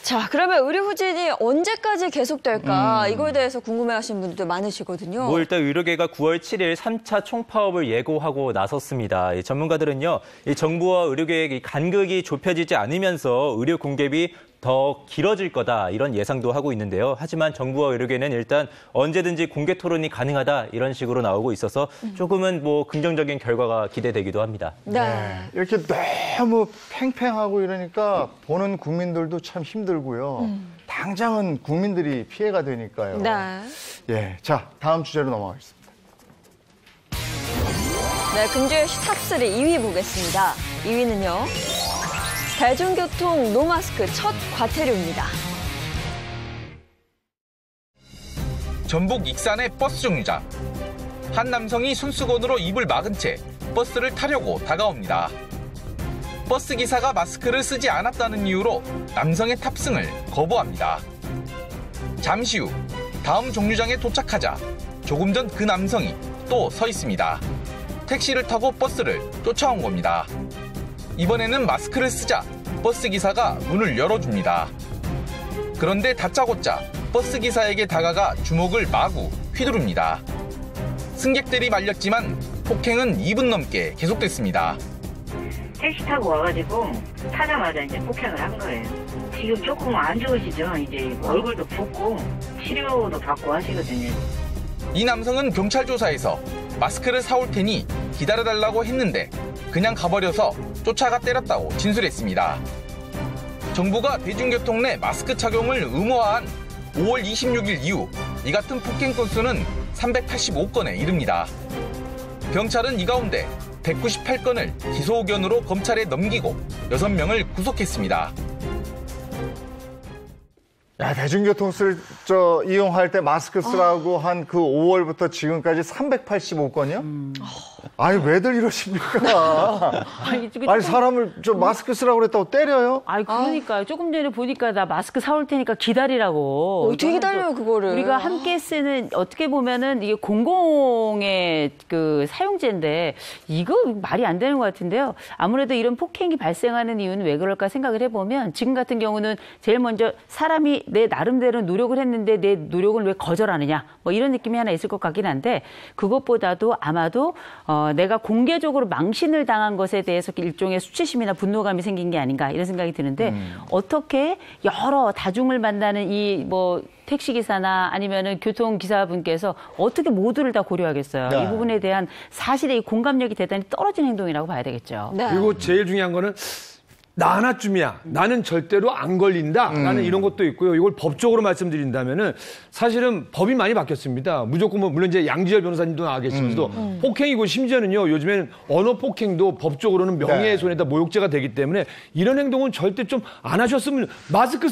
자, 그러면 의료 후진이 언제까지 계속될까? 이거에 대해서 궁금해하시는 분들도 많으시거든요. 뭐 일단 의료계가 9월 7일 3차 총파업을 예고하고 나섰습니다. 이 전문가들은요, 이 정부와 의료계의 간극이 좁혀지지 않으면서 의료 공백이 더 길어질 거다 이런 예상도 하고 있는데요. 하지만 정부와 의료계는 일단 언제든지 공개 토론이 가능하다 이런 식으로 나오고 있어서 조금은 뭐 긍정적인 결과가 기대되기도 합니다. 이렇게 너무 팽팽하고 이러니까 보는 국민들도 참 힘들고요. 당장은 국민들이 피해가 되니까요. 자, 다음 주제로 넘어가겠습니다. 네, 금주의 탑3 2위 보겠습니다. 2위는요. 대중교통 노마스크 첫 과태료입니다. 전북 익산의 버스 정류장. 한 남성이 손수건으로 입을 막은 채 버스를 타려고 다가옵니다. 버스 기사가 마스크를 쓰지 않았다는 이유로 남성의 탑승을 거부합니다. 잠시 후 다음 정류장에 도착하자 조금 전 그 남성이 또 서 있습니다. 택시를 타고 버스를 쫓아온 겁니다. 이번에는 마스크를 쓰자 버스 기사가 문을 열어줍니다. 그런데 다짜고짜 버스 기사에게 다가가 주먹을 마구 휘두릅니다. 승객들이 말렸지만 폭행은 2분 넘게 계속됐습니다. 택시 타고 와가지고 타자마자 이제 폭행을 한 거예요. 지금 조금 안 좋으시죠? 이제 얼굴도 붓고 치료도 받고 하시거든요. 이 남성은 경찰 조사에서 마스크를 사올 테니 기다려달라고 했는데 그냥 가버려서 쫓아가 때렸다고 진술했습니다. 정부가 대중교통 내 마스크 착용을 의무화한 5월 26일 이후 이 같은 폭행 건수는 385건에 이릅니다. 경찰은 이 가운데 198건을 기소 의견으로 검찰에 넘기고 6명을 구속했습니다. 야, 대중교통 이용할 때 마스크 쓰라고 한 그 5월부터 지금까지 385건이요? 아니, 왜들 이러십니까? 아니, 사람을 마스크 쓰라고 그랬다고 때려요? 아니, 그러니까요. 조금 전에 보니까 나 마스크 사올 테니까 기다리라고. 어떻게 기다려요, 그거를? 우리가 함께 쓰는, 어떻게 보면은 이게 공공의 그 사용제인데, 이거 말이 안 되는 것 같은데요. 아무래도 이런 폭행이 발생하는 이유는 왜 그럴까 생각을 해보면, 지금 같은 경우는 제일 먼저 사람이 내 나름대로 노력을 했는데 내 노력을 왜 거절하느냐, 뭐 이런 느낌이 하나 있을 것 같긴 한데, 그것보다도 아마도 내가 공개적으로 망신을 당한 것에 대해서 일종의 수치심이나 분노감이 생긴 게 아닌가 이런 생각이 드는데 어떻게 여러 다중을 만나는 이 뭐 택시기사나 아니면은 교통기사분께서 어떻게 모두를 다 고려하겠어요. 네. 이 부분에 대한 사실의 이 공감력이 대단히 떨어진 행동이라고 봐야 되겠죠. 네. 그리고 제일 중요한 거는 나 하나쯤이야. 나는 절대로 안 걸린다. 라는 이런 것도 있고요. 이걸 법적으로 말씀드린다면은 사실은 법이 많이 바뀌었습니다. 무조건 뭐 물론 이제 양지열 변호사님도 나와 계시면서도 폭행이고 심지어는요. 요즘에는 언어 폭행도 법적으로는 명예훼손에다 모욕죄가 되기 때문에 이런 행동은 절대 좀 안 하셨으면 마스크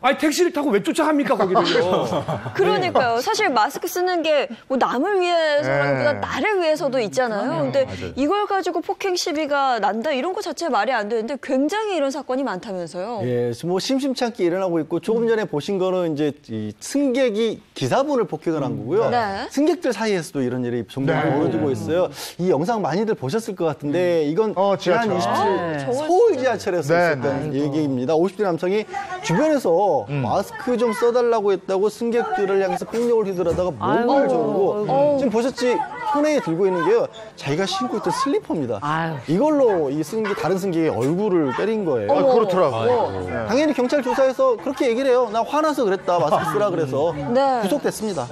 아니 택시를 타고 왜 쫓아갑니까 거기를요. 그러니까요. 사실 마스크 쓰는 게 뭐 남을 위해서라기보다 나를 위해서도 있잖아요. 근데 이걸 가지고 폭행 시비가 난다 이런 거 자체가 말이 안 되는데 굉장히 이런 사건이 많다면서요. 예, 뭐 심심찮게 일어나고 있고 조금 전에 보신 거는 이제 이 승객이 기사분을 폭행을 한 거고요. 네. 승객들 사이에서도 이런 일이 종종 벌어지고 있어요. 이 영상 많이들 보셨을 것 같은데 이건 지난 지하철. 27일 서울 지하철에서 있었던 얘기입니다. 50대 남성이 주변에서 마스크 좀 써달라고 했다고 승객들을 향해서 폭력을 휘두르다가 목을 조르고 지금 보셨지 손에 들고 있는 게요. 자기가 신고 있던 슬리퍼입니다. 이걸로 이 다른 승객의 얼굴을 때린 거예요. 그렇더라고요. 당연히 경찰 조사에서 그렇게 얘기를 해요. 나 화나서 그랬다. 마스크 쓰라 그래서 구속됐습니다.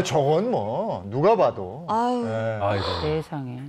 저건 뭐 누가 봐도. 세상에.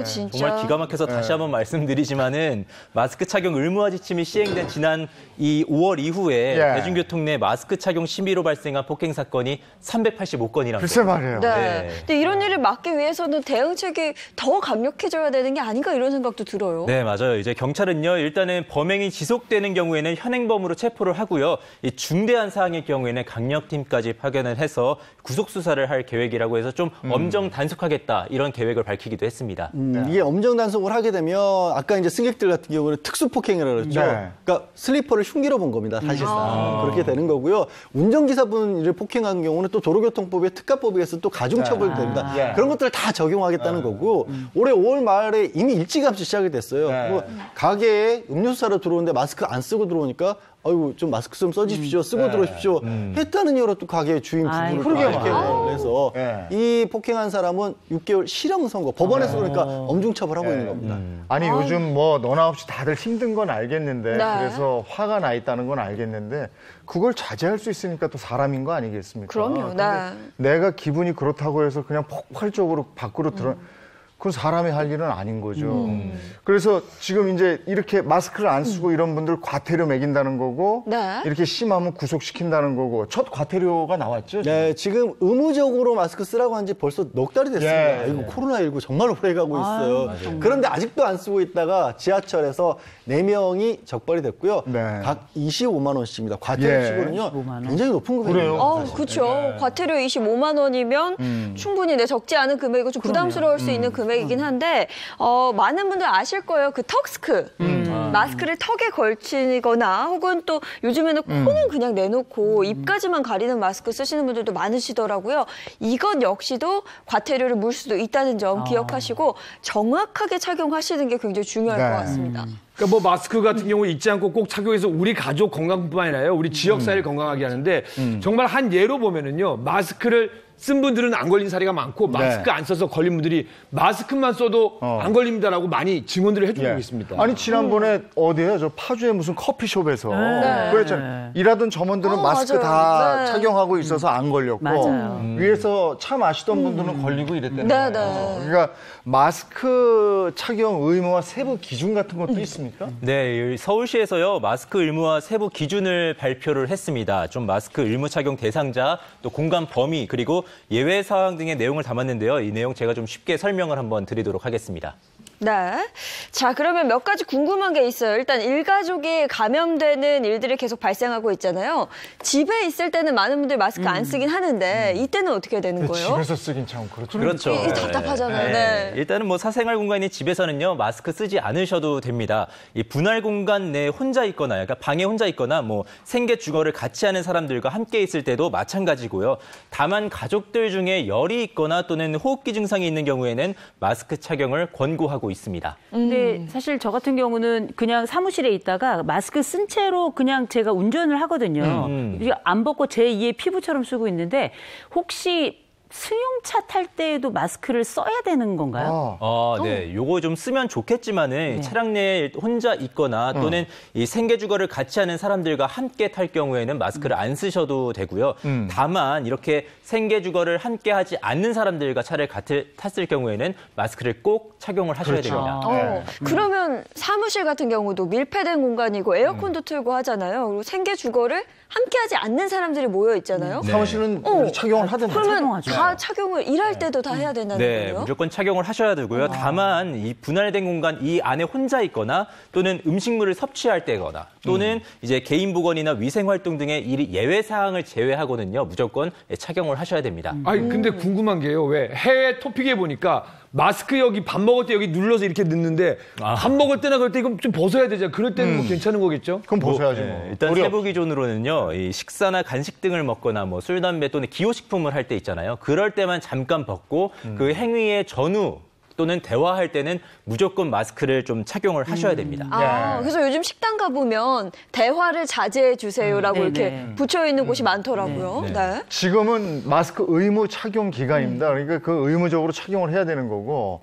진짜. 정말 기가 막혀서 다시 한번 말씀드리지만은 마스크 착용 의무화 지침이 시행된 지난 이 5월 이후에 대중교통 내 마스크 착용 심의로 발생한 폭행 사건이 385건이라는 글쎄 말이에요. 네. 근데 이런 일을 막기 위해서는 대응책이 더 강력해져야 되는 게 아닌가 이런 생각도 들어요. 네, 맞아요. 이제 경찰은요, 일단은 범행이 지속되는 경우에는 현행범으로 체포를 하고요. 이 중대한 사항의 경우에는 강력팀까지 파견을 해서 구속 수사를 할 계획이라고 해서 좀 엄정 단속하겠다 이런 계획을 밝히기도 했습니다. 이게 엄정 단속을 하게 되면 아까 이제 승객들 같은 경우는 특수 폭행이라고 그랬죠. 그러니까 슬리퍼를 흉기로 본 겁니다. 사실상 그렇게 되는 거고요. 운전기사분을 폭행한 경우는 또 도로교통법의 특가법에 의해서 또 가중처벌됩니다. 그런 것들을 다 적용하겠다는 거고 올해 5월 말에 이미 일찌감치 시작이 됐어요. 뭐 가게에 음료수 사러 들어오는데 마스크 안 쓰고 들어오니까 아이고 좀 마스크 좀 써주십시오. 쓰고 들어오십시오. 했다는 이유로 또 가게 주인 부부를 이렇게 해서 이 폭행한 사람은 6개월 실형 선고. 법원에서 그러니까 엄중 처벌하고 있는 겁니다. 아니 요즘 뭐 너나 없이 다들 힘든 건 알겠는데 그래서 화가 나 있다는 건 알겠는데 그걸 자제할 수 있으니까 또 사람인 거 아니겠습니까? 그럼요. 내가 기분이 그렇다고 해서 그냥 폭발적으로 밖으로 그건 사람이 할 일은 아닌 거죠. 그래서 지금 이제 이렇게 마스크를 안 쓰고 이런 분들 과태료 매긴다는 거고 네. 이렇게 심하면 구속시킨다는 거고 첫 과태료가 나왔죠. 네, 지금 의무적으로 마스크 쓰라고 한 지 벌써 넉 달이 됐습니다. 예. 이거 코로나19 정말 오래 가고 있어요. 그런데 아직도 안 쓰고 있다가 지하철에서 4명이 적발이 됐고요. 네. 각 25만 원씩입니다. 과태료 예. 치고는요. 25만 원. 굉장히 높은 금액이에요. 그렇죠. 과태료 25만 원이면 충분히 적지 않은 금액이고 좀 부담스러울 수 있는 금액이긴 한데 많은 분들 아실 거예요. 그 턱스크. 마스크를 턱에 걸치거나 혹은 또 요즘에는 코는 그냥 내놓고 입까지만 가리는 마스크 쓰시는 분들도 많으시더라고요. 이것 역시도 과태료를 물 수도 있다는 점 기억하시고 정확하게 착용하시는 게 굉장히 중요할 네. 것 같습니다. 그러니까 뭐 마스크 같은 경우 잊지 않고 꼭 착용해서 우리 가족 건강뿐만 아니라 우리 지역 사회를 건강하게 하는데 정말 한 예로 보면은요. 마스크를 쓴 분들은 안 걸린 사례가 많고 마스크 안 써서 걸린 분들이 마스크만 써도 안 걸립니다라고 많이 증언들을 해주고 있습니다. 아니 지난번에 어디에요? 저 파주의 무슨 커피숍에서 그랬잖아요. 일하던 점원들은 마스크 맞아요. 다 네. 착용하고 있어서 안 걸렸고 맞아요. 위에서 차 마시던 분들은 걸리고 이랬다는 네, 거예요. 네. 그러니까 마스크 착용 의무와 세부 기준 같은 것도 있습니까? 네, 서울시에서요 마스크 의무화 세부 기준을 발표를 했습니다. 좀 마스크 의무 착용 대상자, 또 공간 범위 그리고 예외 사항 등의 내용을 담았는데요. 이 내용 제가 좀 쉽게 설명을 한번 드리도록 하겠습니다. 네. 자, 그러면 몇 가지 궁금한 게 있어요. 일단 일가족이 감염되는 일들이 계속 발생하고 있잖아요. 집에 있을 때는 많은 분들이 마스크 안 쓰긴 하는데 이때는 어떻게 되는 거예요? 집에서 쓰긴 참 그렇죠. 그렇죠. 이 답답하잖아요. 네. 일단은 뭐 사생활 공간인 집에서는요 마스크 쓰지 않으셔도 됩니다. 이 분할 공간 내에 혼자 있거나, 그러니까 방에 혼자 있거나 뭐 생계 주거를 같이 하는 사람들과 함께 있을 때도 마찬가지고요. 다만 가족들 중에 열이 있거나 또는 호흡기 증상이 있는 경우에는 마스크 착용을 권고하고 있습니다. 근데 사실 저 같은 경우는 그냥 사무실에 있다가 마스크 쓴 채로 그냥 제가 운전을 하거든요. 이게 안 벗고 제 2의 피부처럼 쓰고 있는데 혹시 승용차 탈 때에도 마스크를 써야 되는 건가요? 네. 요거 좀 쓰면 좋겠지만은 차량 내에 혼자 있거나 또는 이 생계 주거를 같이 하는 사람들과 함께 탈 경우에는 마스크를 안 쓰셔도 되고요. 다만 이렇게 생계 주거를 함께 하지 않는 사람들과 차를 같이 탔을 경우에는 마스크를 꼭 착용을 하셔야 됩니다. 그러면 사무실 같은 경우도 밀폐된 공간이고 에어컨도 틀고 하잖아요. 그리고 생계 주거를 함께하지 않는 사람들이 모여 있잖아요. 사무실은 착용을 하든 그러면 다 착용을 일할 때도 다 해야 된다는 네, 거예요? 무조건 착용을 하셔야 되고요. 다만 이 분할된 공간 이 안에 혼자 있거나 또는 음식물을 섭취할 때거나 또는 이제 개인 보건이나 위생 활동 등의 이 예외 사항을 제외하고는요. 무조건 착용을 하셔야 됩니다. 아니 근데 궁금한 게요. 왜 해외 토픽에 보니까 마스크 여기 밥 먹을 때 여기 눌러서 이렇게 넣는데 밥 먹을 때나 그럴 때 이거 좀 벗어야 되잖아요. 그럴 때는 뭐 괜찮은 거겠죠? 그럼 벗어야지 뭐. 일단 세부 기준으로는요, 이 식사나 간식 등을 먹거나 뭐 술, 담배 또는 기호식품을 할 때 있잖아요. 그럴 때만 잠깐 벗고 그 행위의 전후 또는 대화할 때는 무조건 마스크를 좀 착용을 하셔야 됩니다. 그래서 요즘 식당 가보면 대화를 자제해 주세요라고 이렇게 붙여 있는 곳이 많더라고요. 네. 지금은 마스크 의무 착용 기간입니다. 그러니까 그 의무적으로 착용을 해야 되는 거고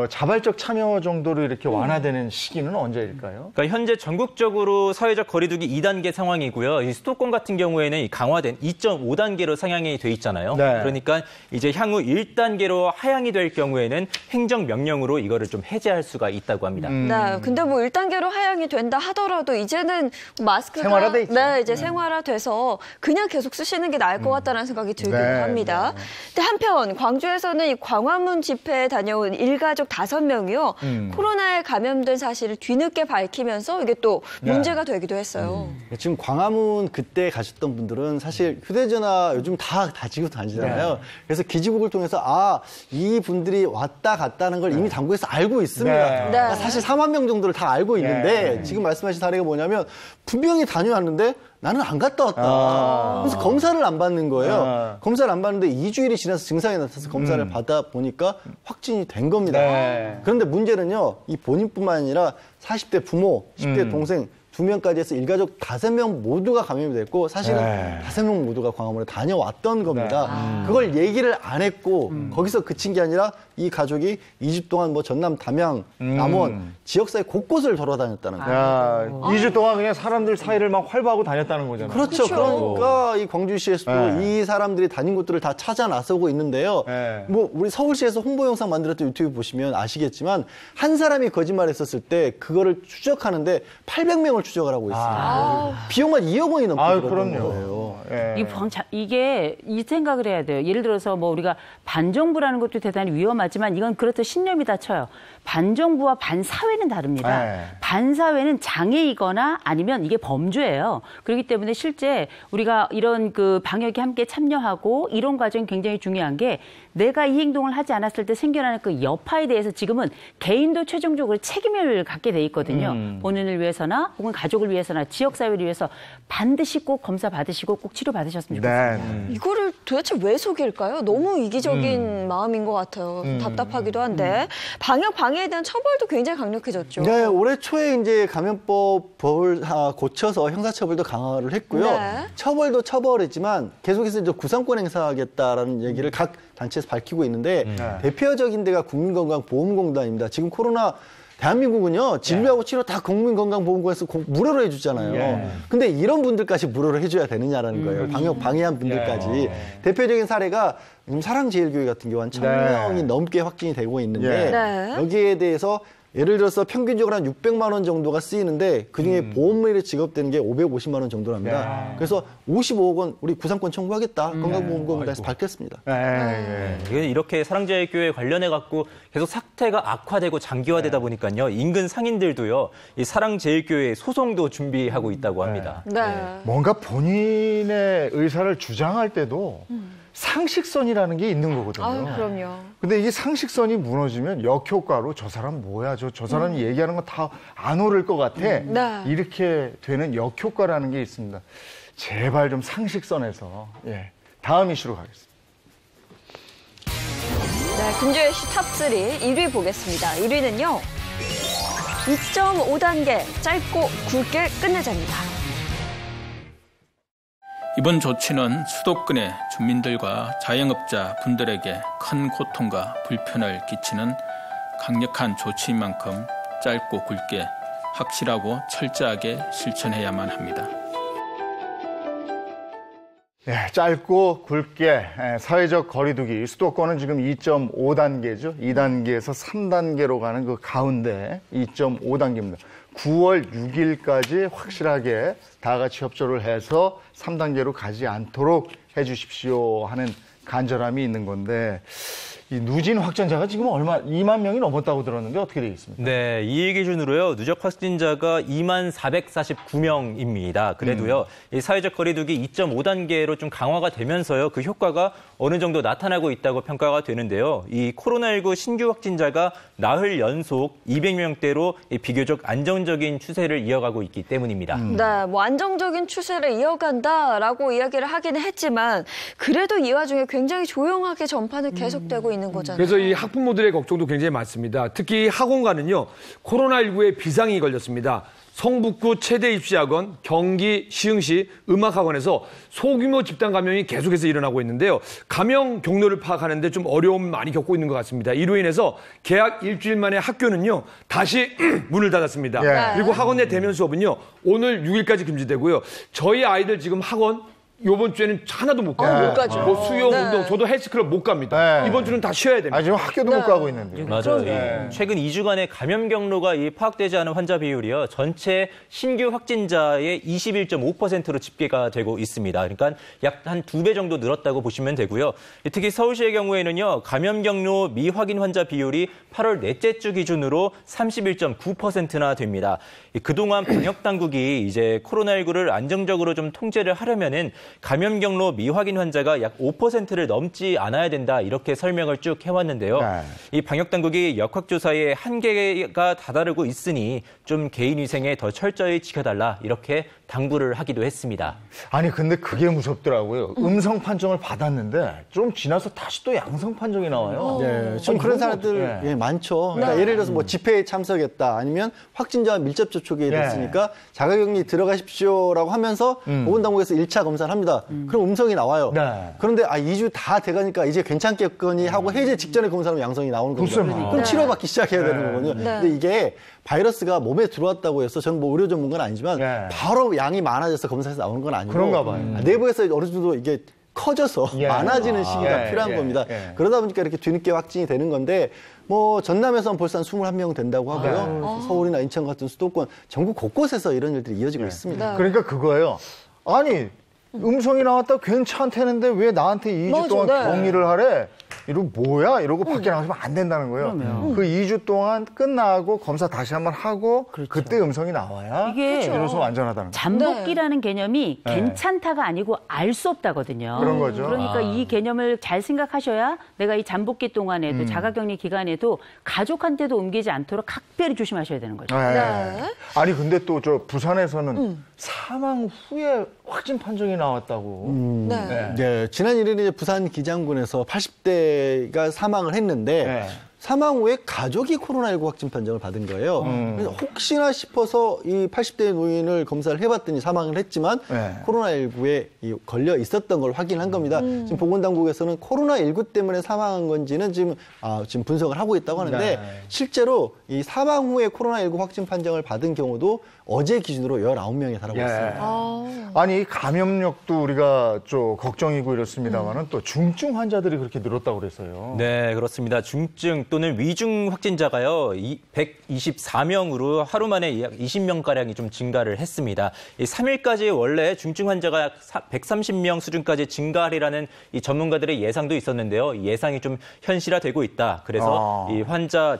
자발적 참여 정도로 이렇게 완화되는 시기는 언제일까요? 그러니까 현재 전국적으로 사회적 거리두기 2단계 상황이고요. 이 수도권 같은 경우에는 이 강화된 2.5단계로 상향이 돼 있잖아요. 네. 그러니까 이제 향후 1단계로 하향이 될 경우에는 행정명령으로 이거를 좀 해제할 수가 있다고 합니다. 네. 근데 뭐 1단계로 하향이 된다 하더라도 이제는 마스크가 생활화돼 있죠. 이제 생활화돼서 그냥 계속 쓰시는 게 나을 것 같다는 생각이 들기도 네, 합니다. 근데 한편 광주에서는 이 광화문 집회에 다녀온 일가족 5명이요. 코로나에 감염된 사실을 뒤늦게 밝히면서 이게 또 문제가 되기도 했어요. 지금 광화문 그때 가셨던 분들은 사실 휴대전화 요즘 다 가지고 다니잖아요. 그래서 기지국을 통해서 이 분들이 왔다 갔다는 걸 이미 당국에서 알고 있습니다. 그러니까 사실 4만 명 정도를 다 알고 있는데 지금 말씀하신 사례가 뭐냐면 분명히 다녀왔는데 나는 안 갔다 왔다. 그래서 검사를 안 받는 거예요. 검사를 안 받는데 2주일이 지나서 증상이 나타나서 검사를 받아 보니까 확진이 된 겁니다. 그런데 문제는요, 이 본인뿐만 아니라 40대 부모, 10대 동생, 2명까지 해서 일가족 5명 모두가 감염이 됐고 사실은 5명 모두가 광화문에 다녀왔던 겁니다. 그걸 얘기를 안 했고 거기서 그친 게 아니라 이 가족이 2주 동안 뭐 전남, 담양, 남원 지역사회 곳곳을 돌아다녔다는 거예요. 야, 2주 동안 그냥 사람들 사이를 막 활보하고 다녔다는 거잖아요. 그렇죠. 그러니까 이 광주시에서도 이 사람들이 다닌 곳들을 다 찾아 나서고 있는데요. 뭐 우리 서울시에서 홍보 영상 만들었던 유튜브 보시면 아시겠지만 한 사람이 거짓말했었을 때 그거를 추적하는데 800명을 추적을 하고 있습니다. 비용만 2억 원이 넘게 들었던 거예요. 이게 이 생각을 해야 돼요. 예를 들어서 뭐 우리가 반정부라는 것도 대단히 위험하지만 이건 그렇다 신념이다 쳐요. 반정부와 반사회는 다릅니다. 반사회는 장애이거나 아니면 이게 범죄예요. 그렇기 때문에 실제 우리가 이런 그 방역에 함께 참여하고 이런 과정이 굉장히 중요한 게 내가 이 행동을 하지 않았을 때 생겨나는 그 여파에 대해서 지금은 개인도 최종적으로 책임을 갖게 돼 있거든요. 본인을 위해서나 혹은 가족을 위해서나 지역사회를 위해서 반드시 꼭 검사 받으시고 꼭 치료 받으셨으면 좋겠습니다. 이거를 도대체 왜 속일까요? 너무 이기적인 마음인 것 같아요. 답답하기도 한데 방역 방해에 대한 처벌도 굉장히 강력해졌죠. 네, 올해 초에 이제 감염법을 고쳐서 형사처벌도 강화를 했고요. 처벌도 처벌했지만 계속해서 이제 구상권 행사하겠다라는 얘기를 각 단체에서 밝히고 있는데 대표적인 데가 국민건강보험공단입니다. 지금 코로나 대한민국은요, 진료하고 치료 다 국민건강보험공단에서 무료로 해주잖아요. 근데 이런 분들까지 무료로 해줘야 되느냐라는 거예요. 방역 방해한 분들까지. 대표적인 사례가 사랑제일교회 같은 경우는 1,000명이 넘게 확진이 되고 있는데 여기에 대해서 예를 들어서 평균적으로 한 600만 원 정도가 쓰이는데 그중에 보험료로 지급되는 게 550만 원 정도랍니다. 그래서 55억 원 우리 구상권 청구하겠다. 건강보험공단에서 밝혔습니다. 이렇게 사랑제일교회 관련해 갖고 계속 사태가 악화되고 장기화되다 보니까요. 인근 상인들도요. 이 사랑제일교회 소송도 준비하고 있다고 합니다. 뭔가 본인의 의사를 주장할 때도 상식선이라는 게 있는 거거든요. 그럼요. 근데 이게 상식선이 무너지면 역효과로 저 사람 뭐야, 저 사람이 얘기하는 거 다 안 오를 것 같아. 이렇게 되는 역효과라는 게 있습니다. 제발 좀 상식선에서 다음 이슈로 가겠습니다. 금주의 탑3 1위 보겠습니다. 1위는요. 2.5단계 짧고 굵게 끝내자입니다. 이번 조치는 수도권의 주민들과 자영업자 분들에게 큰 고통과 불편을 끼치는 강력한 조치인 만큼 짧고 굵게 확실하고 철저하게 실천해야만 합니다. 짧고 굵게 사회적 거리두기, 수도권은 지금 2.5단계죠. 2단계에서 3단계로 가는 그 가운데 2.5단계입니다. 9월 6일까지 확실하게 다 같이 협조를 해서 3단계로 가지 않도록 해 주십시오 하는 간절함이 있는 건데 이 누진 확진자가 지금 2만 명이 넘었다고 들었는데 어떻게 되겠습니까? 네, 이 기준으로요. 누적 확진자가 2만 449명입니다. 그래도요. 이 사회적 거리두기 2.5단계로 좀 강화가 되면서요. 그 효과가 어느 정도 나타나고 있다고 평가가 되는데요. 이 코로나19 신규 확진자가 나흘 연속 200명대로 비교적 안정적인 추세를 이어가고 있기 때문입니다. 네, 뭐 안정적인 추세를 이어간다라고 이야기를 하기는 했지만 그래도 이 와중에 굉장히 조용하게 전파는 계속되고 있는 거잖아요. 그래서 이 학부모들의 걱정도 굉장히 많습니다. 특히 학원가는요. 코로나19에 비상이 걸렸습니다. 성북구 최대 입시학원, 경기 시흥시 음악학원에서 소규모 집단 감염이 계속해서 일어나고 있는데요. 감염 경로를 파악하는데 좀 어려움 많이 겪고 있는 것 같습니다. 이로 인해서 개학 일주일 만에 학교는요. 다시 문을 닫았습니다. 그리고 학원 내 대면 수업은요. 오늘 6일까지 금지되고요. 저희 아이들 지금 학원 이번 주에는 하나도 못 가요. 못 가죠. 뭐 수영, 운동, 저도 헬스클럽 못 갑니다. 이번 주는 다 쉬어야 됩니다. 지금 학교도 못 가고 있는데. 맞아요. 최근 2주간의 감염 경로가 파악되지 않은 환자 비율이요. 전체 신규 확진자의 21.5%로 집계가 되고 있습니다. 그러니까 약 한 2배 정도 늘었다고 보시면 되고요. 특히 서울시의 경우에는요. 감염 경로 미확인 환자 비율이 8월 넷째 주 기준으로 31.9%나 됩니다. 그동안 방역 당국이 이제 코로나19를 안정적으로 좀 통제를 하려면은 감염 경로 미확인 환자가 약 5%를 넘지 않아야 된다 이렇게 설명을 쭉 해왔는데요. 네. 이 방역당국이 역학조사에 한계가 다다르고 있으니 좀 개인위생에 더 철저히 지켜달라 이렇게 당부를 하기도 했습니다. 아니 근데 그게 무섭더라고요. 음성 판정을 받았는데 좀 지나서 다시 또 양성 판정이 나와요. 네, 좀 그런 사람들 예, 많죠. 그러니까 예를 들어서 뭐 집회에 참석했다 아니면 확진자와 밀접 접촉이 됐으니까 자가격리 들어가십시오라고 하면서 보건당국에서 1차 검사를 합니다. 그럼 음성이 나와요. 네. 그런데 2주 다 돼가니까 이제 괜찮겠거니 하고 해제 직전에 검사하면 양성이 나오는 거죠. 그럼 치료받기 시작해야 되는 거거든요. 근데 이게 바이러스가 몸에 들어왔다고 해서 저는 뭐 의료 전문가는 아니지만 바로 양이 많아져서 검사에서 나오는 건 아니고 그런가 봐요. 내부에서 어느 정도 이게 커져서 많아지는 시기가 필요한 겁니다. 그러다 보니까 이렇게 뒤늦게 확진이 되는 건데 뭐 전남에서는 벌써 한 21명 된다고 하고요. 서울이나 인천 같은 수도권 전국 곳곳에서 이런 일들이 이어지고 있습니다. 그러니까 그거예요. 아니 음성이 나왔다 괜찮다는데 왜 나한테 2주 동안 격리를 하래? 이러고 뭐야? 이러고 밖에 나가시면 안 된다는 거예요. 그 2주 동안 끝나고 검사 다시 한번 하고 그때 음성이 나와야 이게 이로써 완전하다는 거예요. 잠복기라는 개념이 괜찮다가 아니고 알 수 없다거든요. 그런 거죠. 그러니까 이 개념을 잘 생각하셔야 내가 이 잠복기 동안에도 자가격리 기간에도 가족한테도 옮기지 않도록 각별히 조심하셔야 되는 거죠. 아니 근데 또 저 부산에서는 사망 후에 확진 판정이 나왔다고. 네, 지난 1일에 이제 부산 기장군에서 80대가 사망을 했는데 사망 후에 가족이 코로나19 확진 판정을 받은 거예요. 그래서 혹시나 싶어서 이 80대 노인을 검사를 해봤더니 사망을 했지만 코로나19에 걸려 있었던 걸 확인한 겁니다. 지금 보건당국에서는 코로나19 때문에 사망한 건지는 지금 분석을 하고 있다고 하는데 실제로 이 사망 후에 코로나19 확진 판정을 받은 경우도 어제 기준으로 19명에 달하고 있습니다. 아니 감염력도 우리가 좀 걱정이고 이렇습니다만은 또 중증 환자들이 그렇게 늘었다고 그랬어요. 네, 그렇습니다. 중증 또는 위중 확진자가요, 124명으로 하루 만에 약 20명가량이 좀 증가를 했습니다. 3일까지 원래 중증 환자가 130명 수준까지 증가하리라는 이 전문가들의 예상도 있었는데요. 예상이 좀 현실화되고 있다. 그래서 이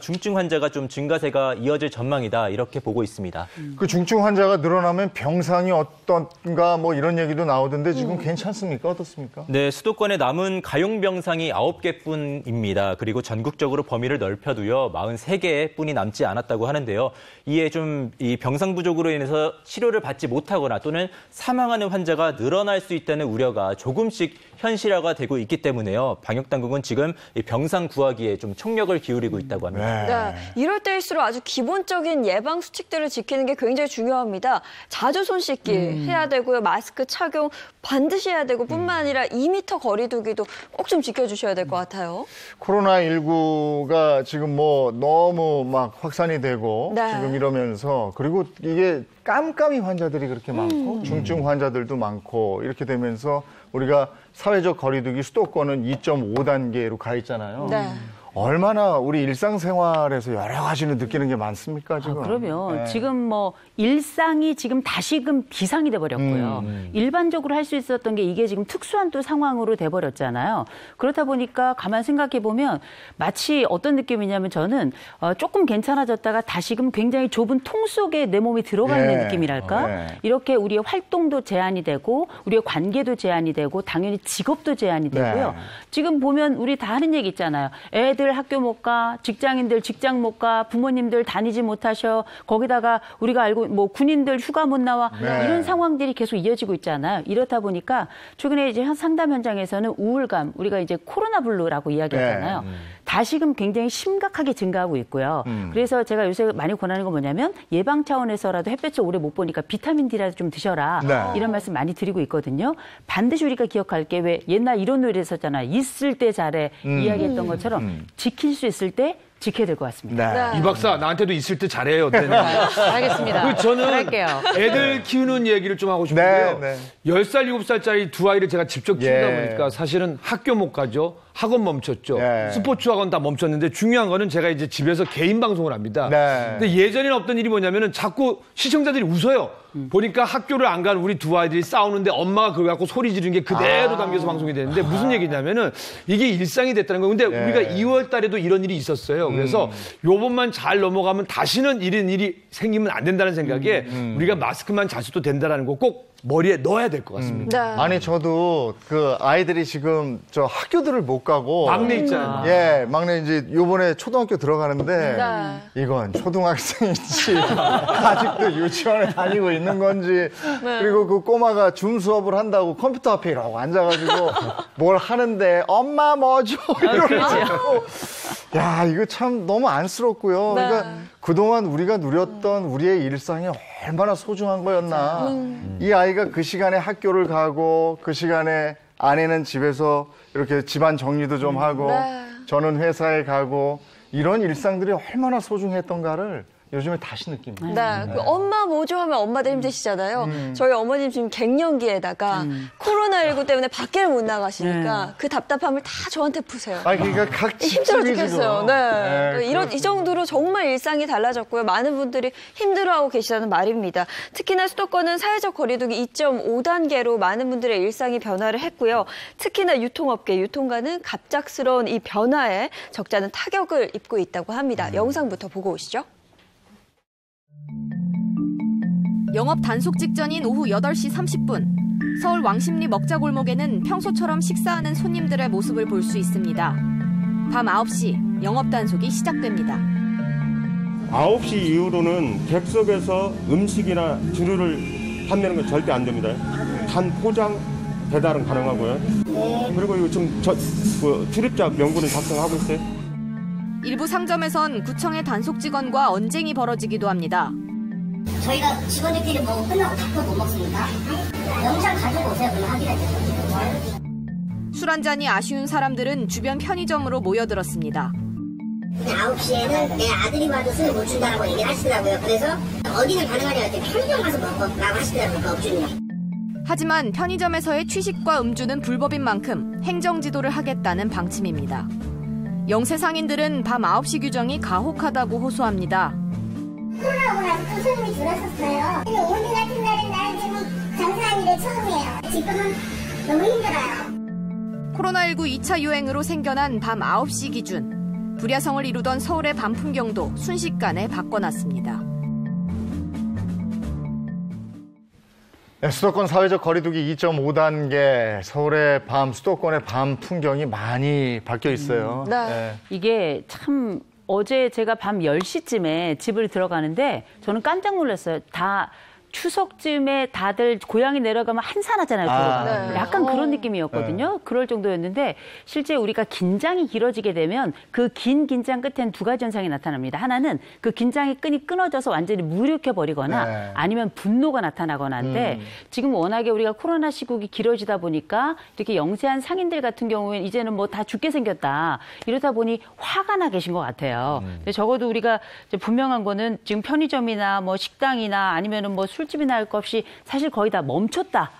중증 환자가 좀 증가세가 이어질 전망이다. 이렇게 보고 있습니다. 그 중증 환자가 늘어나면 병상이 어떤가 뭐 이런 얘기도 나오던데 지금 괜찮습니까? 어떻습니까? 네, 수도권에 남은 가용 병상이 9개뿐입니다. 그리고 전국적으로 범위를 넓혀도요, 43개뿐이 남지 않았다고 하는데요. 이에 좀 이 병상 부족으로 인해서 치료를 받지 못하거나 또는 사망하는 환자가 늘어날 수 있다는 우려가 조금씩 현실화가 되고 있기 때문에요. 방역당국은 지금 이 병상 구하기에 좀 총력을 기울이고 있다고 합니다. 이럴 때일수록 아주 기본적인 예방 수칙들을 지키는 게 굉장히 중요합니다. 자주 손 씻기 해야 되고요. 마스크 착용 반드시 해야 되고 뿐만 아니라 2m 거리 두기도 꼭 좀 지켜주셔야 될 것 같아요. 코로나19가 지금 뭐 너무 막 확산이 되고 지금 이러면서 그리고 이게 깜깜이 환자들이 그렇게 많고 중증 환자들도 많고 이렇게 되면서 우리가 사회적 거리두기 수도권은 2.5단계로 가 있잖아요. 얼마나 우리 일상생활에서 여러 가지를 느끼는 게 많습니까, 지금? 그러면 지금 뭐 일상이 지금 다시금 비상이 돼버렸고요. 일반적으로 할 수 있었던 게 이게 지금 특수한 또 상황으로 돼버렸잖아요. 그렇다 보니까 가만 생각해 보면 마치 어떤 느낌이냐면 저는 조금 괜찮아졌다가 다시금 굉장히 좁은 통 속에 내 몸이 들어가 있는 느낌이랄까? 이렇게 우리의 활동도 제한이 되고 우리의 관계도 제한이 되고 당연히 직업도 제한이 되고요. 지금 보면 우리 다 하는 얘기 있잖아요. 애들 학교 못 가, 직장인들 직장 못 가, 부모님들 다니지 못하셔, 거기다가 우리가 알고 뭐 군인들 휴가 못 나와 이런 상황들이 계속 이어지고 있잖아요. 이렇다 보니까 최근에 이제 상담 현장에서는 우울감, 우리가 이제 코로나 블루라고 이야기하잖아요. 다시금 굉장히 심각하게 증가하고 있고요. 그래서 제가 요새 많이 권하는 건 뭐냐면 예방 차원에서라도 햇볕을 오래 못 보니까 비타민 D라도 좀 드셔라. 이런 말씀 많이 드리고 있거든요. 반드시 우리가 기억할 게 왜 옛날 이런 노래 있었잖아요. 있을 때 잘해 이야기했던 것처럼 지킬 수 있을 때 지켜야 될 것 같습니다. 이 박사 나한테도 있을 때 잘해요. 알겠습니다. 저는 할게요. 애들 키우는 얘기를 좀 하고 싶은데요. 10살, 7살짜리 두 아이를 제가 직접 키우다 보니까 사실은 학교 못 가죠. 학원 멈췄죠. 스포츠 학원 다 멈췄는데 중요한 거는 제가 이제 집에서 개인 방송을 합니다. 근데 예전에는 없던 일이 뭐냐면은 자꾸 시청자들이 웃어요. 보니까 학교를 안 간 우리 두 아이들이 싸우는데 엄마가 그걸 갖고 소리 지르는 게 그대로 담겨서 방송이 되는데 무슨 얘기냐면은 이게 일상이 됐다는 거예요. 근데 우리가 2월 달에도 이런 일이 있었어요. 그래서 요번만 잘 넘어가면 다시는 이런 일이 생기면 안 된다는 생각에 우리가 마스크만 잘 써도 된다는 거 꼭 머리에 넣어야 될 것 같습니다. 네. 아니 저도 그 아이들이 지금 저 학교들을 못 가고 막내 있잖아요. 예, 막내 이제 요번에 초등학교 들어가는데 네. 이건 초등학생인지 아직도 유치원에 다니고 있는 건지 그리고 그 꼬마가 줌 수업을 한다고 컴퓨터 앞에 이러고 앉아가지고 뭘 하는데 엄마 뭐죠? 이러고 야 이거 참 너무 안쓰럽고요. 네. 그러니까 그동안 우리가 누렸던 우리의 일상이 얼마나 소중한 거였나. 이 아이가 그 시간에 학교를 가고 그 시간에 아내는 집에서 이렇게 집안 정리도 좀 하고 저는 회사에 가고 이런 일상들이 얼마나 소중했던가를 요즘에 다시 느낍니다. 네. 그 엄마 뭐죠 하면 엄마들 힘드시잖아요. 저희 어머님 지금 갱년기에다가 코로나19 때문에 밖에를 못 나가시니까 그 답답함을 다 저한테 푸세요. 아 그러니까 각 힘들어 집집이 죽겠어요. 지금. 네. 이 정도로 정말 일상이 달라졌고요. 많은 분들이 힘들어하고 계시다는 말입니다. 특히나 수도권은 사회적 거리두기 2.5단계로 많은 분들의 일상이 변화를 했고요. 특히나 유통업계, 유통가는 갑작스러운 이 변화에 적지 않은 타격을 입고 있다고 합니다. 영상부터 보고 오시죠. 영업 단속 직전인 오후 8시 30분. 서울 왕십리 먹자골목에는 평소처럼 식사하는 손님들의 모습을 볼 수 있습니다. 밤 9시 영업 단속이 시작됩니다. 9시 이후로는 객석에서 음식이나 주류를 판매하는 건 절대 안 됩니다. 단 포장, 배달은 가능하고요. 그리고 이거 지금 출입자 명부는 작성하고 있어요. 일부 상점에선 구청의 단속 직원과 언쟁이 벌어지기도 합니다. 저희가 직원들끼리 뭐 끝나고 밥도 못 먹습니까? 영상 가지고 오세요. 그럼 확인해. 술 한 잔이 아쉬운 사람들은 주변 편의점으로 모여들었습니다. 9시에는 내 아들이 와도 술을 못 준다고 얘기를 하시더라고요. 그래서 어디는 가능하냐 했더니 편의점 가서 먹으라고 하시더라고요. 업주님이. 하지만 편의점에서의 취식과 음주는 불법인 만큼 행정지도를 하겠다는 방침입니다. 영세 상인들은 밤 9시 규정이 가혹하다고 호소합니다. 코로나 오고 나서 또 손님이 줄었었어요. 근데 오늘 같은 날은 나는 지금 장사한 일을 처음이에요. 지금은 너무 힘들어요. 코로나19 2차 유행으로 생겨난 밤 9시 기준. 불야성을 이루던 서울의 밤 풍경도 순식간에 바꿔놨습니다. 네, 수도권 사회적 거리두기 2.5단계 서울의 밤, 수도권의 밤 풍경이 많이 바뀌어 있어요. 네. 이게 참 어제 제가 밤 10시쯤에 집을 들어가는데 저는 깜짝 놀랐어요. 다 추석쯤에 다들 고향에 내려가면 한산하잖아요. 도로가. 네. 약간 그런 느낌이었거든요. 그럴 정도였는데 실제 우리가 긴장이 길어지게 되면 그 긴 긴장 끝에는 두 가지 현상이 나타납니다. 하나는 그 긴장의 끈이 끊어져서 완전히 무력해버리거나 아니면 분노가 나타나거나 한데 지금 워낙에 우리가 코로나 시국이 길어지다 보니까 이렇게 영세한 상인들 같은 경우에는 이제는 뭐 다 죽게 생겼다. 이러다 보니 화가 나 계신 것 같아요. 근데 적어도 우리가 이제 분명한 거는 지금 편의점이나 뭐 식당이나 아니면은 뭐 술집이나 할 것 없이 사실 거의 다 멈췄다.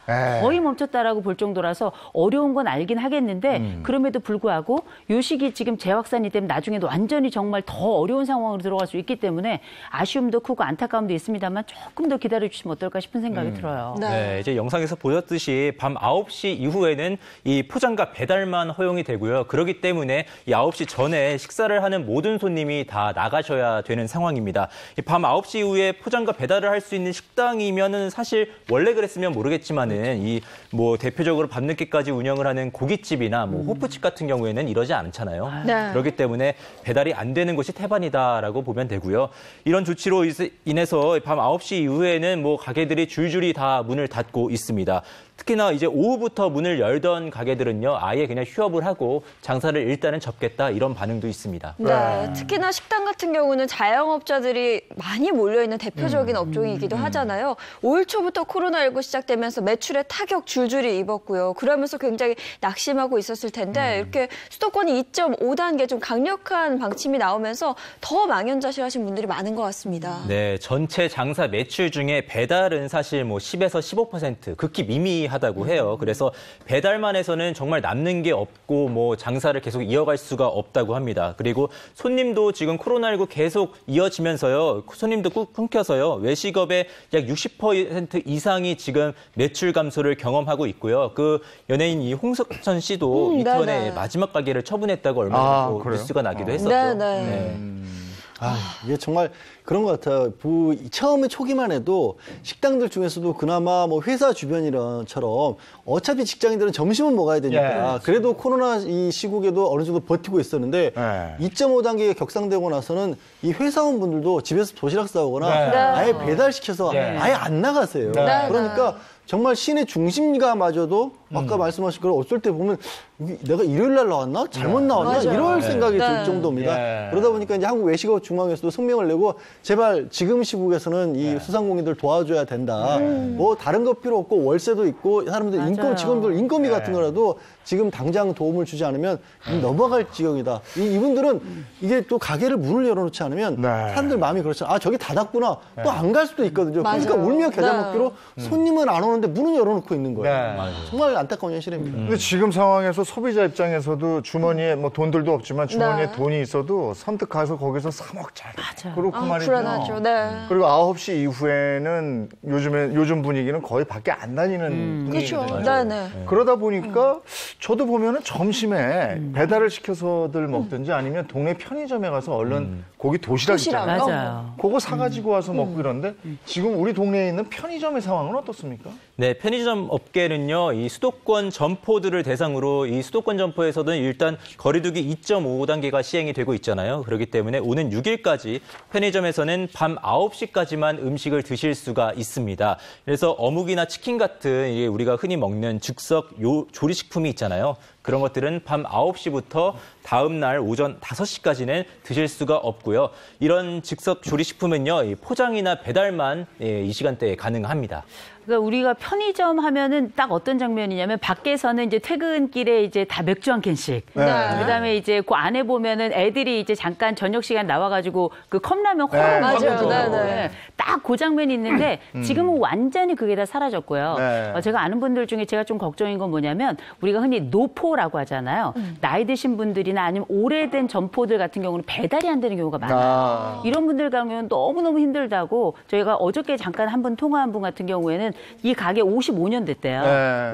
거의 멈췄다라고 볼 정도라서 어려운 건 알긴 하겠는데 그럼에도 불구하고 요 시기 지금 재확산이 되면 나중에도 완전히 정말 더 어려운 상황으로 들어갈 수 있기 때문에 아쉬움도 크고 안타까움도 있습니다만 조금 더 기다려주시면 어떨까 싶은 생각이 들어요. 네, 이제 영상에서 보셨듯이 밤 9시 이후에는 이 포장과 배달만 허용이 되고요. 그렇기 때문에 이 9시 전에 식사를 하는 모든 손님이 다 나가셔야 되는 상황입니다. 이 밤 9시 이후에 포장과 배달을 할 수 있는 식당이면은 사실 원래 그랬으면 모르겠지만은 이 뭐 대표적으로 밤늦게까지 운영을 하는 고깃집이나 뭐 호프집 같은 경우에는 이러지 않잖아요. 네. 그렇기 때문에 배달이 안 되는 것이 태반이다라고 보면 되고요. 이런 조치로 인해서 밤 9시 이후에는 뭐 가게들이 줄줄이 다 문을 닫고 있습니다. 특히나 이제 오후부터 문을 열던 가게들은요, 아예 그냥 휴업을 하고 장사를 일단은 접겠다 이런 반응도 있습니다. 네, 특히나 식당 같은 경우는 자영업자들이 많이 몰려있는 대표적인 업종이기도 하잖아요. 5일 초부터 코로나19 시작되면서 매출에 타격 줄줄이 입었고요. 그러면서 굉장히 낙심하고 있었을 텐데 이렇게 수도권이 2.5단계 좀 강력한 방침이 나오면서 더 망연자실하신 분들이 많은 것 같습니다. 네, 전체 장사 매출 중에 배달은 사실 뭐 10에서 15% 극히 미미하다고 해요. 그래서 배달만 해서는 정말 남는 게 없고 뭐 장사를 계속 이어갈 수가 없다고 합니다. 그리고 손님도 지금 코로나19 계속 이어지면서요. 손님도 끊겨서요. 외식업의 약 60% 이상이 지금 매출 감소를 경험하고 있고요. 그 연예인 이 홍석천 씨도 이태원에 마지막 가게를 처분했다고 얼마 전에 뉴스가 나기도 했었죠. 네. 이게 정말 그런 것 같아요. 처음에 초기만 해도 식당들 중에서도 그나마 뭐 회사 주변이처럼 어차피 직장인들은 점심은 먹어야 되니까 그래도 코로나 이 시국에도 어느 정도 버티고 있었는데 2.5단계가 격상되고 나서는 이 회사원분들도 집에서 도시락 싸오거나 아예 배달시켜서 아예 안 나가세요. 그러니까 정말 시내 중심가마저도 아까 말씀하신 그런 어쩔 때 보면 내가 일요일 날 나왔나? 잘못 나왔나? 이럴 생각이 들 정도입니다. 그러다 보니까 이제 한국 외식업 중앙에서도 성명을 내고 제발 지금 시국에서는 이 소상공인들 도와줘야 된다. 뭐 다른 거 필요 없고 월세도 있고 사람들 직원들 인건비 같은 거라도 지금 당장 도움을 주지 않으면 넘어갈 지경이다. 이분들은 이게 또 가게를 문을 열어놓지 않으면 사람들 마음이 그렇잖아요. 저기 닫았구나. 또 안 갈 수도 있거든요. 그러니까 울며 겨자 먹기로 손님은 안 오는데 문은 열어놓고 있는 거예요. 정말 안타까운 현실입니다. 근데 지금 상황에서 소비자 입장에서도 주머니에 뭐 돈들도 없지만 주머니에 돈이 있어도 선뜻 가서 거기서 사 먹잖아요. 그렇고 말이죠. 불안하죠. 그리고 9시 이후에는 요즘 분위기는 거의 밖에 안 다니는 분위기거든요. 그러다 보니까 저도 보면은 점심에 배달을 시켜서들 먹든지 아니면 동네 편의점에 가서 얼른 고기 도시락 있잖아요. 그거 사가지고 와서 먹고 이런데 지금 우리 동네에 있는 편의점의 상황은 어떻습니까? 네, 편의점 업계는요, 이 수도권 점포들을 대상으로 이 수도권 점포에서는 일단 거리두기 2.5단계가 시행이 되고 있잖아요. 그렇기 때문에 오는 6일까지 편의점에서는 밤 9시까지만 음식을 드실 수가 있습니다. 그래서 어묵이나 치킨 같은 우리가 흔히 먹는 즉석 조리식품이 있잖아요. 그런 것들은 밤 9시부터 다음 날 오전 5시까지는 드실 수가 없고요. 이런 즉석 조리식품은요, 포장이나 배달만 이 시간대에 가능합니다. 그러니까 우리가 편의점 하면은 딱 어떤 장면이냐면 밖에서는 이제 퇴근길에 이제 다 맥주 한 캔씩. 그다음에 이제 그 안에 보면은 애들이 이제 잠깐 저녁 시간 나와가지고 그 컵라면 호로록 먹어요. 딱 그 장면이 있는데 지금은 완전히 그게 다 사라졌고요. 제가 아는 분들 중에 제가 좀 걱정인 건 뭐냐면 우리가 흔히 노포라고 하잖아요. 나이 드신 분들이나 아니면 오래된 점포들 같은 경우는 배달이 안 되는 경우가 많아요. 이런 분들 가면 너무너무 힘들다고 저희가 어저께 잠깐 한 번 통화한 분 같은 경우에는 이 가게 55년 됐대요.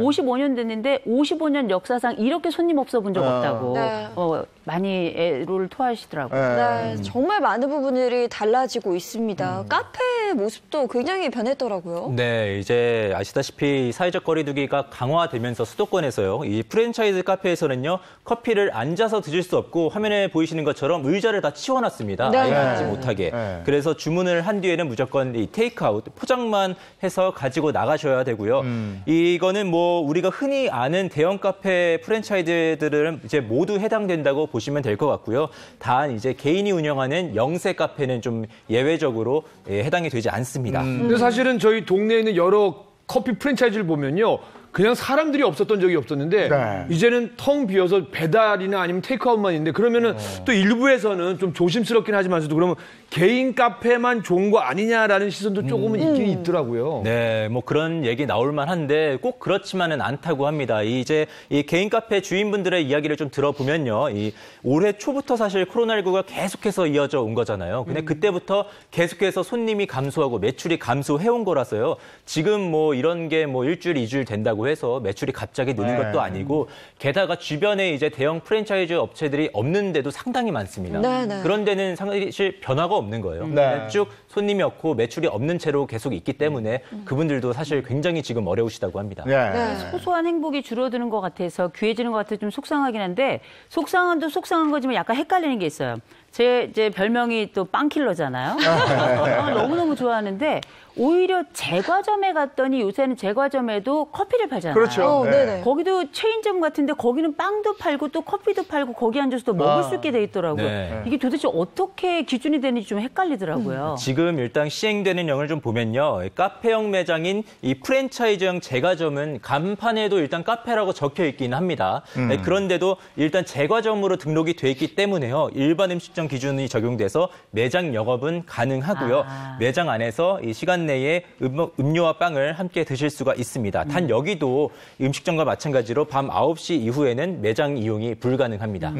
55년 됐는데 55년 역사상 이렇게 손님 없어 본 적 없다고 많이 애로를 토하시더라고요. 정말 많은 부분들이 달라지고 있습니다. 카페의 모습도 굉장히 변했더라고요. 네, 이제 아시다시피 사회적 거리두기가 강화되면서 수도권에서요, 이 프랜차이즈 카페에서는요, 커피를 앉아서 드실 수 없고 화면에 보이시는 것처럼 의자를 다 치워놨습니다. 아예 앉지 못하게. 그래서 주문을 한 뒤에는 무조건 이 테이크아웃, 포장만 해서 가지고 나가셔야 되고요. 이거는 뭐 우리가 흔히 아는 대형 카페 프랜차이즈들은 이제 모두 해당된다고 보시면 될 것 같고요. 단 이제 개인이 운영하는 영세 카페는 좀 예외적으로 해당이 되지 않습니다. 근데 사실은 저희 동네에 있는 여러 커피 프랜차이즈를 보면요, 그냥 사람들이 없었던 적이 없었는데 이제는 텅 비어서 배달이나 아니면 테이크아웃만 있는데 그러면은 또 일부에서는 좀 조심스럽긴 하지만서도 그러면 개인 카페만 좋은 거 아니냐라는 시선도 조금은 있긴 있더라고요. 네, 뭐 그런 얘기 나올 만한데 꼭 그렇지만은 않다고 합니다. 이제 이 개인 카페 주인분들의 이야기를 좀 들어보면요, 이 올해 초부터 사실 코로나19가 계속해서 이어져 온 거잖아요. 근데 그때부터 계속해서 손님이 감소하고 매출이 감소해온 거라서요. 지금 뭐 이런 게 뭐 일주일, 2주일 된다고 해서 매출이 갑자기 느는 것도 아니고 게다가 주변에 이제 대형 프랜차이즈 업체들이 없는데도 상당히 많습니다. 그런 데는 사실 변화가 없는 거예요. 쭉 손님이 없고 매출이 없는 채로 계속 있기 때문에 그분들도 사실 굉장히 지금 어려우시다고 합니다. 소소한 행복이 줄어드는 것 같아서 귀해지는 것 같아서 좀 속상하긴 한데 속상한 거지만 약간 헷갈리는 게 있어요. 제 별명이 또 빵킬러잖아요. 너무너무 좋아하는데 오히려 제과점에 갔더니 요새는 제과점에도 커피를 팔잖아요. 그렇죠. 거기도 체인점 같은데 거기는 빵도 팔고 또 커피도 팔고 거기 앉아서 또 먹을 수 있게 돼 있더라고요. 이게 도대체 어떻게 기준이 되는지 좀 헷갈리더라고요. 지금 일단 시행되는 령을 좀 보면요, 카페형 매장인 이 프랜차이즈형 제과점은 간판에도 일단 카페라고 적혀 있긴 합니다. 그런데도 일단 제과점으로 등록이 돼 있기 때문에요, 일반 음식점 기준이 적용돼서 매장 영업은 가능하고요. 매장 안에서 이 시간 내에 음료와 빵을 함께 드실 수가 있습니다. 단 여기도 음식점과 마찬가지로 밤 9시 이후에는 매장 이용이 불가능합니다.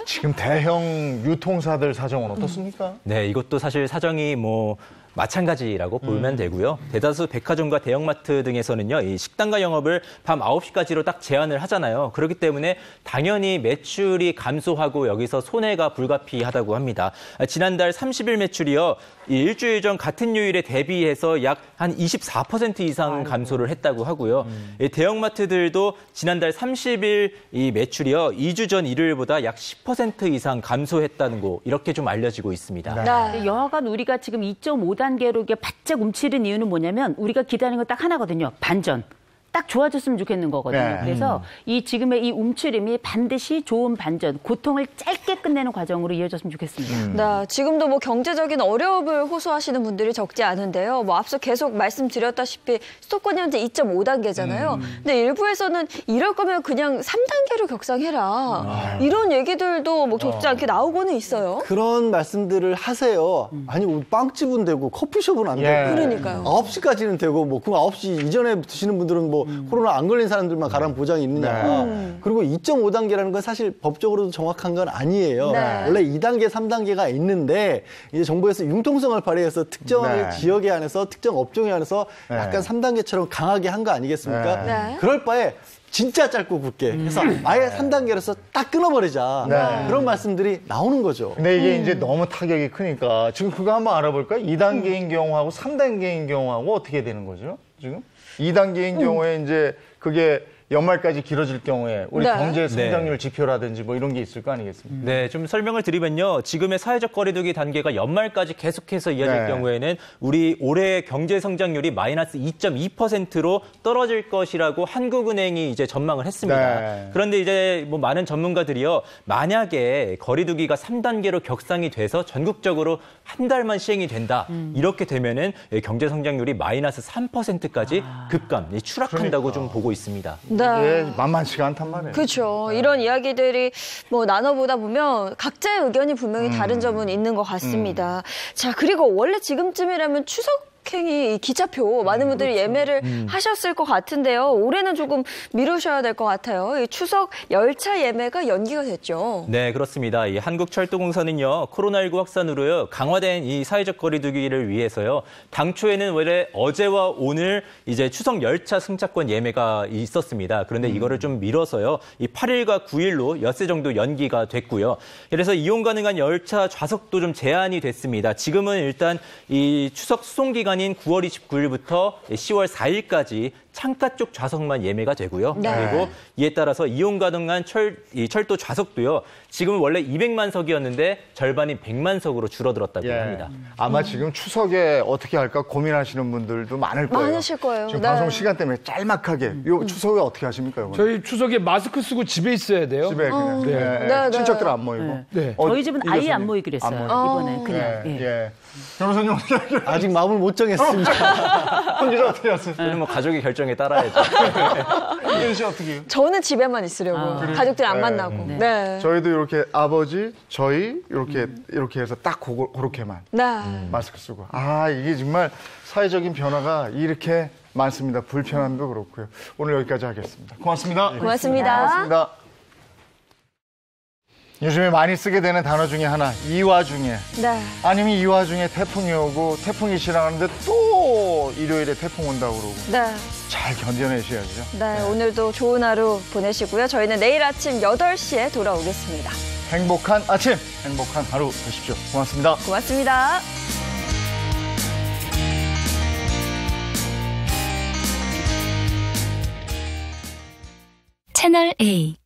지금 대형 유통사들 사정은 어떻습니까? 네, 이것도 사실 사정이 뭐 마찬가지라고 보면 되고요. 대다수 백화점과 대형마트 등에서는요, 이 식당가 영업을 밤 9시까지로 딱 제한을 하잖아요. 그렇기 때문에 당연히 매출이 감소하고 여기서 손해가 불가피하다고 합니다. 지난달 30일 매출이요, 이 일주일 전 같은 요일에 대비해서 약 한 24% 이상 감소를 했다고 하고요. 대형마트들도 지난달 30일 이 매출이요, 2주 전 일요일보다 약 10% 이상 감소했다는 거 이렇게 좀 알려지고 있습니다. 네. 여하간 우리가 지금 2.5단계로 이게 바짝 움츠린 이유는 뭐냐면 우리가 기다리는 건 딱 하나거든요. 반전. 딱 좋아졌으면 좋겠는 거거든요. 네. 그래서 이 지금의 이 움츠림이 반드시 좋은 반전, 고통을 짧게 끝내는 과정으로 이어졌으면 좋겠습니다. 네, 지금도 뭐 경제적인 어려움을 호소하시는 분들이 적지 않은데요. 뭐 앞서 계속 말씀드렸다시피 수도권이 현재 2.5단계잖아요. 근데 일부에서는 이럴 거면 그냥 3단계로 격상해라. 이런 얘기들도 뭐 적지 않게 나오고는 있어요. 그런 말씀들을 하세요. 아니, 우리 빵집은 되고 커피숍은 안 되고. 그러니까요. 9시까지는 되고, 뭐, 그럼 9시 이전에 드시는 분들은 뭐, 코로나 안 걸린 사람들만 가라는 보장이 있느냐. 그리고 2.5단계라는 건 사실 법적으로도 정확한 건 아니에요. 원래 2단계, 3단계가 있는데 이제 정부에서 융통성을 발휘해서 특정 지역에 한해서 특정 업종에 한해서 약간 3단계처럼 강하게 한 거 아니겠습니까? 그럴 바에 진짜 짧고 굵게 해서 아예 3단계로서 딱 끊어버리자. 그런 말씀들이 나오는 거죠. 근데 이게 이제 너무 타격이 크니까 지금 그거 한번 알아볼까요? 2단계인 경우하고 3단계인 경우하고 어떻게 되는 거죠? 지금? 2단계인 경우에 이제 그게 연말까지 길어질 경우에 우리 경제 성장률 지표라든지 뭐 이런 게 있을 거 아니겠습니까? 네, 좀 설명을 드리면요. 지금의 사회적 거리두기 단계가 연말까지 계속해서 이어질 경우에는 우리 올해 경제 성장률이 마이너스 2.2%로 떨어질 것이라고 한국은행이 이제 전망을 했습니다. 그런데 이제 뭐 많은 전문가들이요. 만약에 거리두기가 3단계로 격상이 돼서 전국적으로 한 달만 시행이 된다. 이렇게 되면은 경제 성장률이 마이너스 3%까지 급감, 추락한다고 좀 보고 있습니다. 이게 만만치가 않단 말이에요. 그렇죠. 이런 이야기들이 뭐 나눠보다 보면 각자의 의견이 분명히 다른 점은 있는 것 같습니다. 자, 그리고 원래 지금쯤이라면 추석 행이 기차표 많은 분들이 예매를 하셨을 것 같은데요. 올해는 조금 미루셔야 될 것 같아요. 이 추석 열차 예매가 연기가 됐죠. 네, 그렇습니다. 이 한국철도공사는요, 코로나19 확산으로요, 강화된 이 사회적 거리두기를 위해서요, 당초에는 원래 어제와 오늘 이제 추석 열차 승차권 예매가 있었습니다. 그런데 이거를 좀 미뤄서요, 이 8일과 9일로 엿새 정도 연기가 됐고요. 그래서 이용 가능한 열차 좌석도 좀 제한이 됐습니다. 지금은 일단 이 추석 수송 기간인 9월 29일부터 10월 4일까지 창가 쪽 좌석만 예매가 되고요. 그리고 이에 따라서 이용 가능한 철도 좌석도요. 지금은 원래 200만 석이었는데 절반인 100만 석으로 줄어들었다고 합니다. 아마 지금 추석에 어떻게 할까 고민하시는 분들도 많을 거예요. 많으실 거예요. 지금 방송 시간 때문에 짤막하게 요 추석에 어떻게 하십니까? 이번에? 저희 추석에 마스크 쓰고 집에 있어야 돼요. 집에 그냥 친척들 안 모이고. 저희 집은 아예 안 모이기로 했어요. 이번에 그냥. 변호사님 어떻게 하세요? 아직 마음을 못 정했습니다. 혼자 어떻게 하세요? 저는 뭐 가족의 결정에 따라야죠. 이현 씨 어떻게 해요? 저는 집에만 있으려고. 가족들 안 만나고. 저희도 이렇게 아버지, 저희 이렇게 해서 딱 그렇게만 마스크 쓰고. 이게 정말 사회적인 변화가 이렇게 많습니다. 불편함도 그렇고요. 오늘 여기까지 하겠습니다. 고맙습니다. 고맙습니다. 요즘에 많이 쓰게 되는 단어 중에 하나, 이 와중에. 아니면 이 와중에 태풍이 오고, 태풍이 지나가는데 또 일요일에 태풍 온다고 그러고. 잘 견뎌내셔야죠. 오늘도 좋은 하루 보내시고요. 저희는 내일 아침 8시에 돌아오겠습니다. 행복한 아침, 행복한 하루 되십시오. 고맙습니다. 고맙습니다. 채널 A